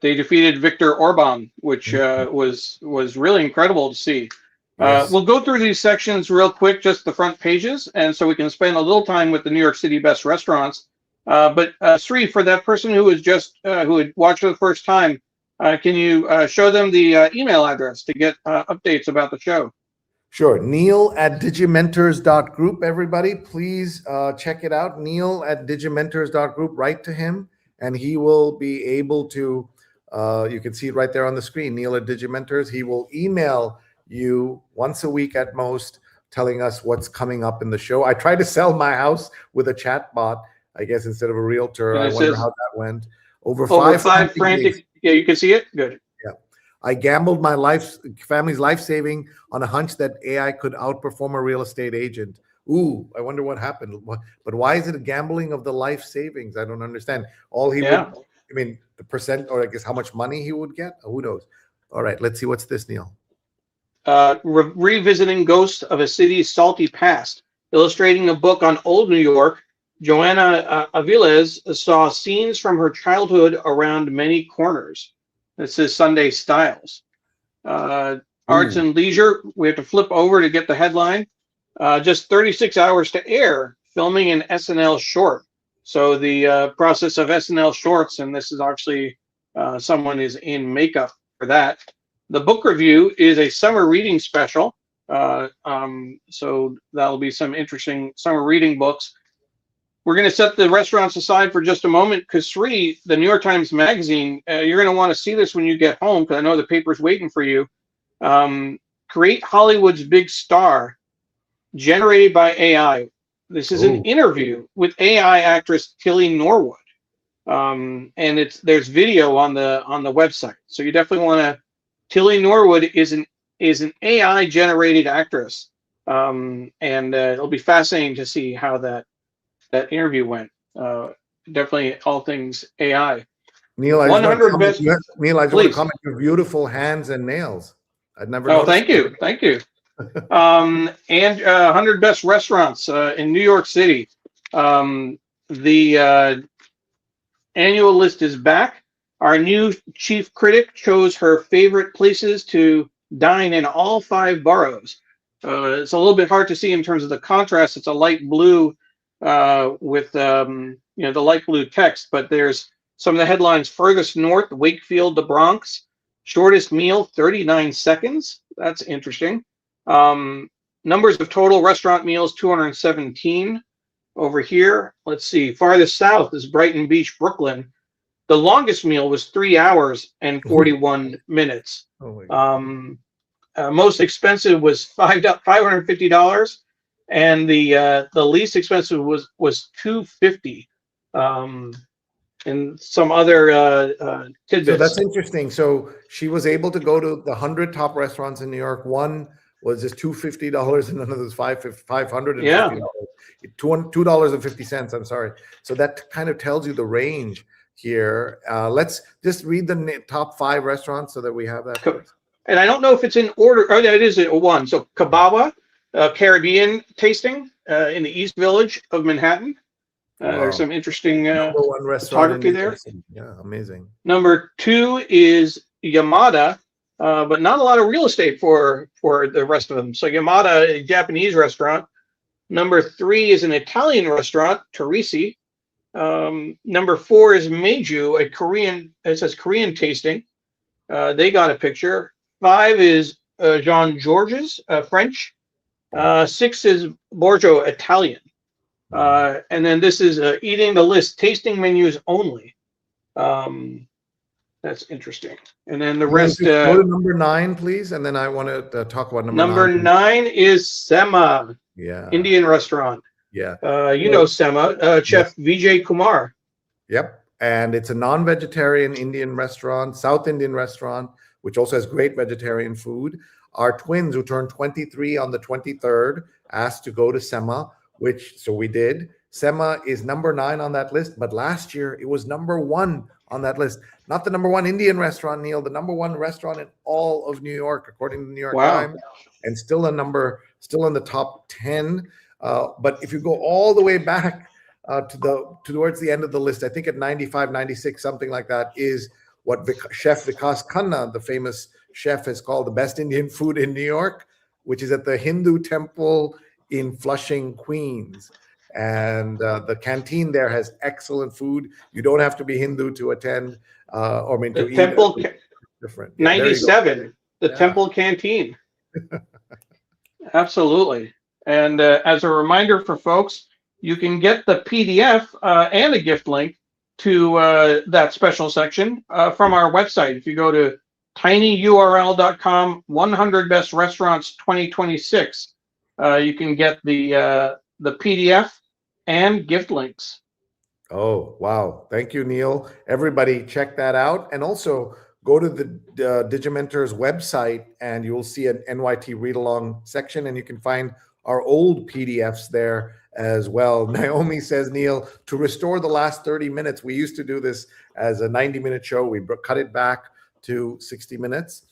They defeated Viktor Orban, which was really incredible to see. We'll go through these sections real quick, just the front pages, and so we can spend a little time with the New York City best restaurants. But Sree, for that person who was who had watched for the first time, can you show them the email address to get updates about the show?
Sure. Neil@Digimentors.group. Everybody, please check it out. Neil@Digimentors.group. Write to him, and he will be able to. You can see it right there on the screen. Neil@Digimentors. He will email you once a week at most, telling us what's coming up in the show. I tried to sell my house with a chat bot, I guess, instead of a realtor. I wonder how that went. Over five
frantic. Yeah, you can see it. Good.
Yeah. I gambled my family's life saving on a hunch that AI could outperform a real estate agent. Ooh, I wonder what happened. But why is it a gambling of the life savings? I don't understand. The percent, or I guess how much money he would get? Who knows? All right, let's see. What's this, Neil?
Revisiting Ghosts of a City's Salty Past, illustrating a book on old New York. Joanna Aviles saw scenes from her childhood around many corners. This is Sunday Styles. Arts and Leisure, we have to flip over to get the headline. Just 36 hours to air, filming an SNL short. So the process of SNL shorts, and this is actually someone is in makeup for that. The book review is a summer reading special. So that'll be some interesting summer reading books. We're going to set the restaurants aside for just a moment because Sree, the New York Times Magazine, you're going to want to see this when you get home because I know the paper's waiting for you. Create Hollywood's Big Star, generated by AI. This is an interview with AI actress Tilly Norwood, and there's video on the website. So you definitely want to. Tilly Norwood is an AI generated actress, and it'll be fascinating to see how that interview went. Definitely all things AI.
Neil, I just want to comment your beautiful hands and nails. I'd never.
Oh, thank you. And 100 best restaurants in New York City. The annual list is back. Our new chief critic chose her favorite places to dine in all 5 boroughs. It's a little bit hard to see in terms of the contrast. It's a light blue with the light blue text, but there's Some of the headlines: furthest north, Wakefield, the Bronx. Shortest meal, 39 seconds. That's interesting. Numbers of total restaurant meals, 217. Over here, let's see, farthest south is Brighton Beach, Brooklyn. The longest meal was 3 hours and 41 minutes.
Oh my God.
Most expensive was $550, and the least expensive was $250. And some other tidbits.
So that's interesting. So she was able to go to the 100 top restaurants in New York. One was just $250, and another was $550.
Yeah.
$2.50. I'm sorry. So that kind of tells you the range here. Let's just read the top 5 restaurants so that we have that.
And I don't know if it's in order. Oh, it is one. So Kabawa, Caribbean tasting in the East Village of Manhattan.
Wow.
There's some interesting
Number 1 restaurant
photography there.
Yeah, amazing.
Number 2 is Yamada, but not a lot of real estate for the rest of them. So Yamada, a Japanese restaurant. Number 3 is an Italian restaurant, Teresi. Number 4 is Meiju, a Korean. It says Korean tasting. They got a picture. 5 is Jean Georges, French. 6 is Borgio, Italian. And then this is eating the list, tasting menus only. That's interesting. And then the rest.
Go to number 9, please, and then I want to talk about number 9.
9 is Sema, Indian restaurant.
Yeah.
You know Sema, Chef Vijay Kumar.
Yep. And it's a non-vegetarian Indian restaurant, South Indian restaurant, which also has great vegetarian food. Our twins, who turned 23 on the 23rd, asked to go to Sema, so we did. Sema is number 9 on that list, but last year it was number 1 on that list. Not the number 1 Indian restaurant, Neil, the number 1 restaurant in all of New York, according to the New York Times, and still in the top 10. But if you go all the way back towards the end of the list, I think at 95, 96, something like that, is what Chef Vikas Khanna, the famous chef, has called the best Indian food in New York, which is at the Hindu temple in Flushing, Queens. And the canteen there has excellent food. You don't have to be Hindu to attend to eat.
Temple
different.
97, the Temple Canteen. Absolutely. And as a reminder for folks, you can get the PDF and a gift link to that special section from our website. If you go to tinyurl.com, 100 Best Restaurants 2026, you can get the PDF and gift links.
Oh, wow. Thank you, Neil. Everybody check that out. And also go to the Digimentors website and you'll see an NYT read-along section, and you can find our old PDFs there as well. Naomi says, Neil, to restore the last 30 minutes, we used to do this as a 90-minute show. We cut it back to 60 minutes.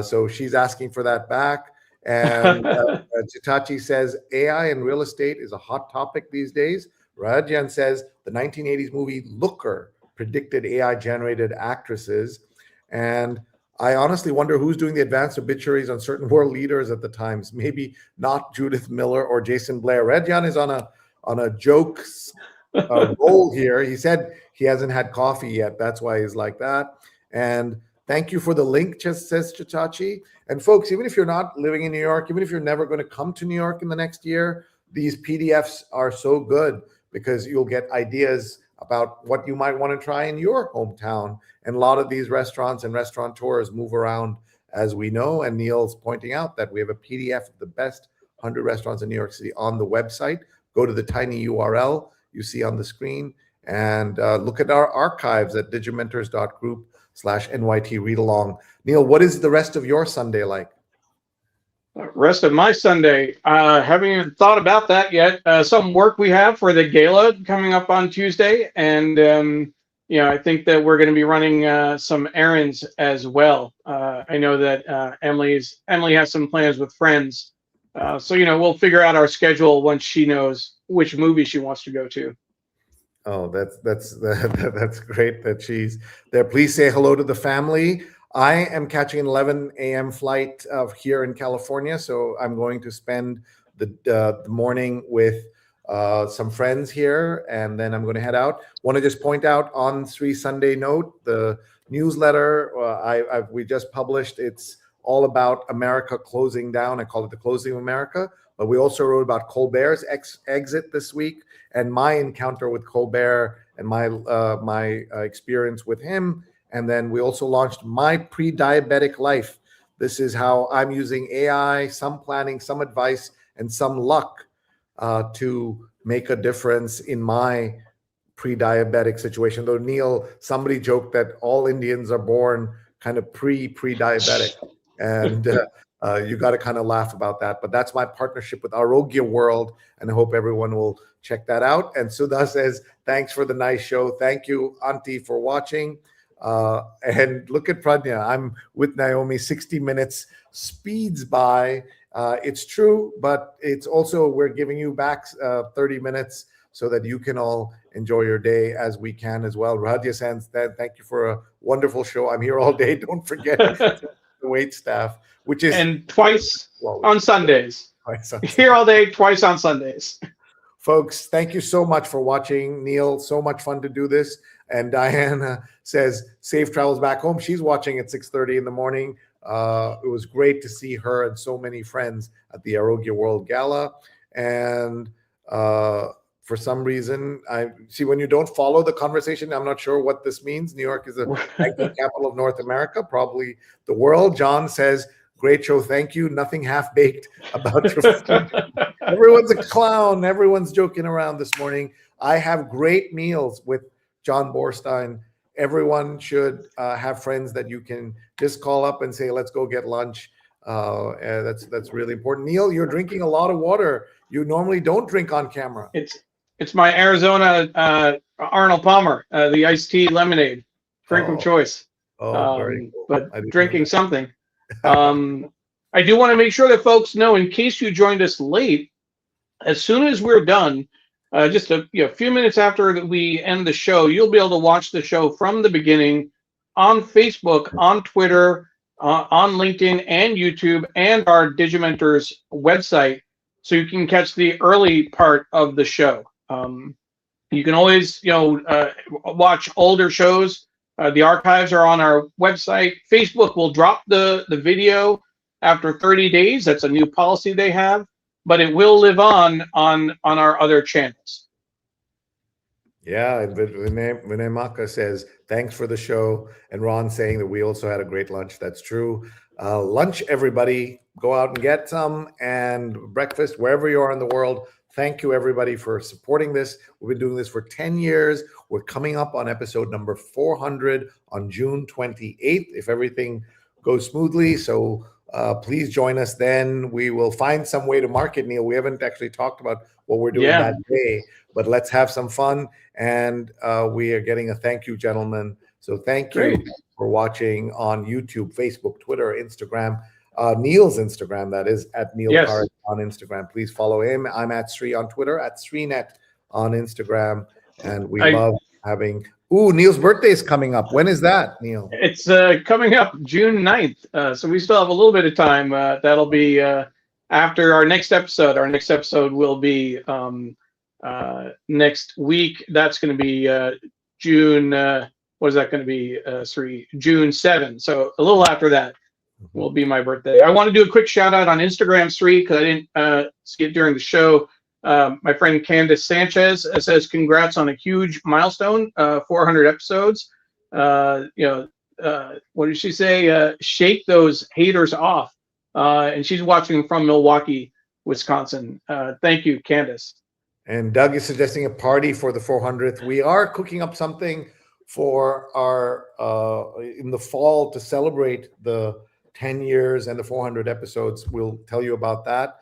So she's asking for that back. And Chitachi says, AI in real estate is a hot topic these days. Rajan says, the 1980s movie Looker predicted AI-generated actresses. And I honestly wonder who's doing the advanced obituaries on certain world leaders at the times. Maybe not Judith Miller or Jason Blair. Redjan is on a jokes roll here. He said he hasn't had coffee yet. That's why he's like that. And thank you for the link, just says Chitachi. And folks, even if you're not living in New York, even if you're never going to come to New York in the next year, these PDFs are so good because you'll get ideas about what you might want to try in your hometown. And a lot of these restaurants and restaurateurs move around, as we know. And Neil's pointing out that we have a PDF of the best 100 restaurants in New York City on the website. Go to the tiny URL you see on the screen and look at our archives at digimentors.group/NYT read along. Neil, what is the rest of your Sunday like?
Rest of my Sunday, haven't even thought about that yet. Some work we have for the gala coming up on Tuesday, and I think that we're going to be running some errands as well. I know that Emily has some plans with friends, so we'll figure out our schedule once she knows which movie she wants to go to.
Oh, that's great that she's there. Please say hello to the family. I am catching an 11 a.m. flight here in California, so I'm going to spend the morning with some friends here, and then I'm going to head out. Want to just point out on Sree Sunday Note, the newsletter we just published. It's all about America closing down. I call it the closing of America. But we also wrote about Colbert's exit this week and my encounter with Colbert and my experience with him. And then we also launched My Pre-Diabetic Life. This is how I'm using AI, some planning, some advice, and some luck to make a difference in my pre-diabetic situation. Though, Neil, somebody joked that all Indians are born kind of pre-diabetic, and you got to kind of laugh about that. But that's my partnership with Arogya World, and I hope everyone will check that out. And Sudha says, thanks for the nice show. Thank you, Auntie, for watching. And look at Pradnya. I'm with Naomi. 60 minutes speeds by. It's true, but it's also, we're giving you back 30 minutes so that you can all enjoy your day as we can as well. Radhya says, thank you for a wonderful show. I'm here all day. Don't forget the wait staff, which is...
And twice on Sundays. Here all day, twice on Sundays.
Folks, thank you so much for watching. Neil, so much fun to do this. And Diana says, safe travels back home. She's watching at 6:30 in the morning. It was great to see her and so many friends at the Arogya World Gala. And for some reason, I see when you don't follow the conversation, I'm not sure what this means. New York is the banking capital of North America, probably the world. John says, great show, thank you. Nothing half-baked about your food. Everyone's a clown. Everyone's joking around this morning. I have great meals with John Borstein. Everyone should have friends that you can just call up and say, let's go get lunch. That's really important. Neil, you're drinking a lot of water. You normally don't drink on camera.
It's my Arizona Arnold Palmer, the iced tea lemonade, drink of choice.
Very cool.
But drinking something. I do want to make sure that folks know, in case you joined us late, as soon as we're done, just a few minutes after we end the show, you'll be able to watch the show from the beginning on Facebook, on Twitter, on LinkedIn and YouTube, and our Digimentors website, so you can catch the early part of the show. You can always, watch older shows. The archives are on our website. Facebook will drop the video after 30 days. That's a new policy they have, but it will live on our other channels.
Yeah, and Vinay Maka says, thanks for the show. And Ron saying that we also had a great lunch. That's true. Lunch, everybody. Go out and get some, and breakfast, wherever you are in the world. Thank you, everybody, for supporting this. We've been doing this for 10 years. We're coming up on episode number 400 on June 28th, if everything goes smoothly. So please join us then. We will find some way to market, Neil. We haven't actually talked about what we're doing that day, but let's have some fun. And we are getting a thank you, gentlemen. So thank you for watching on YouTube, Facebook, Twitter, Instagram. Neil's Instagram, that is, at Neil Parekh on Instagram. Please follow him. I'm at Sree on Twitter, at SreeNet on Instagram. And we love having... Ooh, Neil's birthday is coming up. When is that, Neil?
It's coming up June 9th. So we still have a little bit of time. That'll be after our next episode. Our next episode will be next week. That's going to be June... what is that going to be, Sree? June 7th. So a little after that will be my birthday. I want to do a quick shout out on Instagram, Sree, because I didn't see it during the show. My friend Candace Sanchez says, congrats on a huge milestone, 400 episodes. What did she say? Shake those haters off. And she's watching from Milwaukee, Wisconsin. Thank you, Candace.
And Doug is suggesting a party for the 400th. We are cooking up something for our in the fall to celebrate the 10 years and the 400 episodes. We'll tell you about that.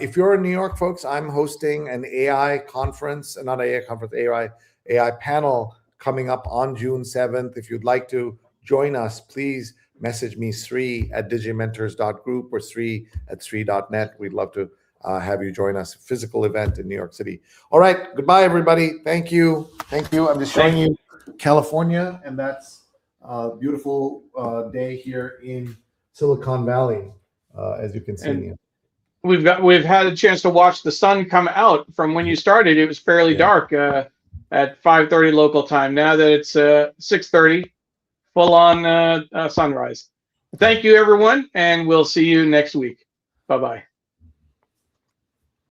If you're in New York, folks, I'm hosting an AI conference, not AI conference, AI panel coming up on June 7th. If you'd like to join us, please message me, Sree at digimentors.group or Sree@Sree.net. We'd love to have you join us. Physical event in New York City. All right. Goodbye, everybody. Thank you. Thank you. I'm just showing you California, and that's a beautiful day here in Silicon Valley, as you can see.
we've had a chance to watch the sun come out. From when you started, it was fairly dark at 5:30 local time. Now that it's 6:30, full on sunrise. Thank you, everyone, and we'll see you next week. Bye bye.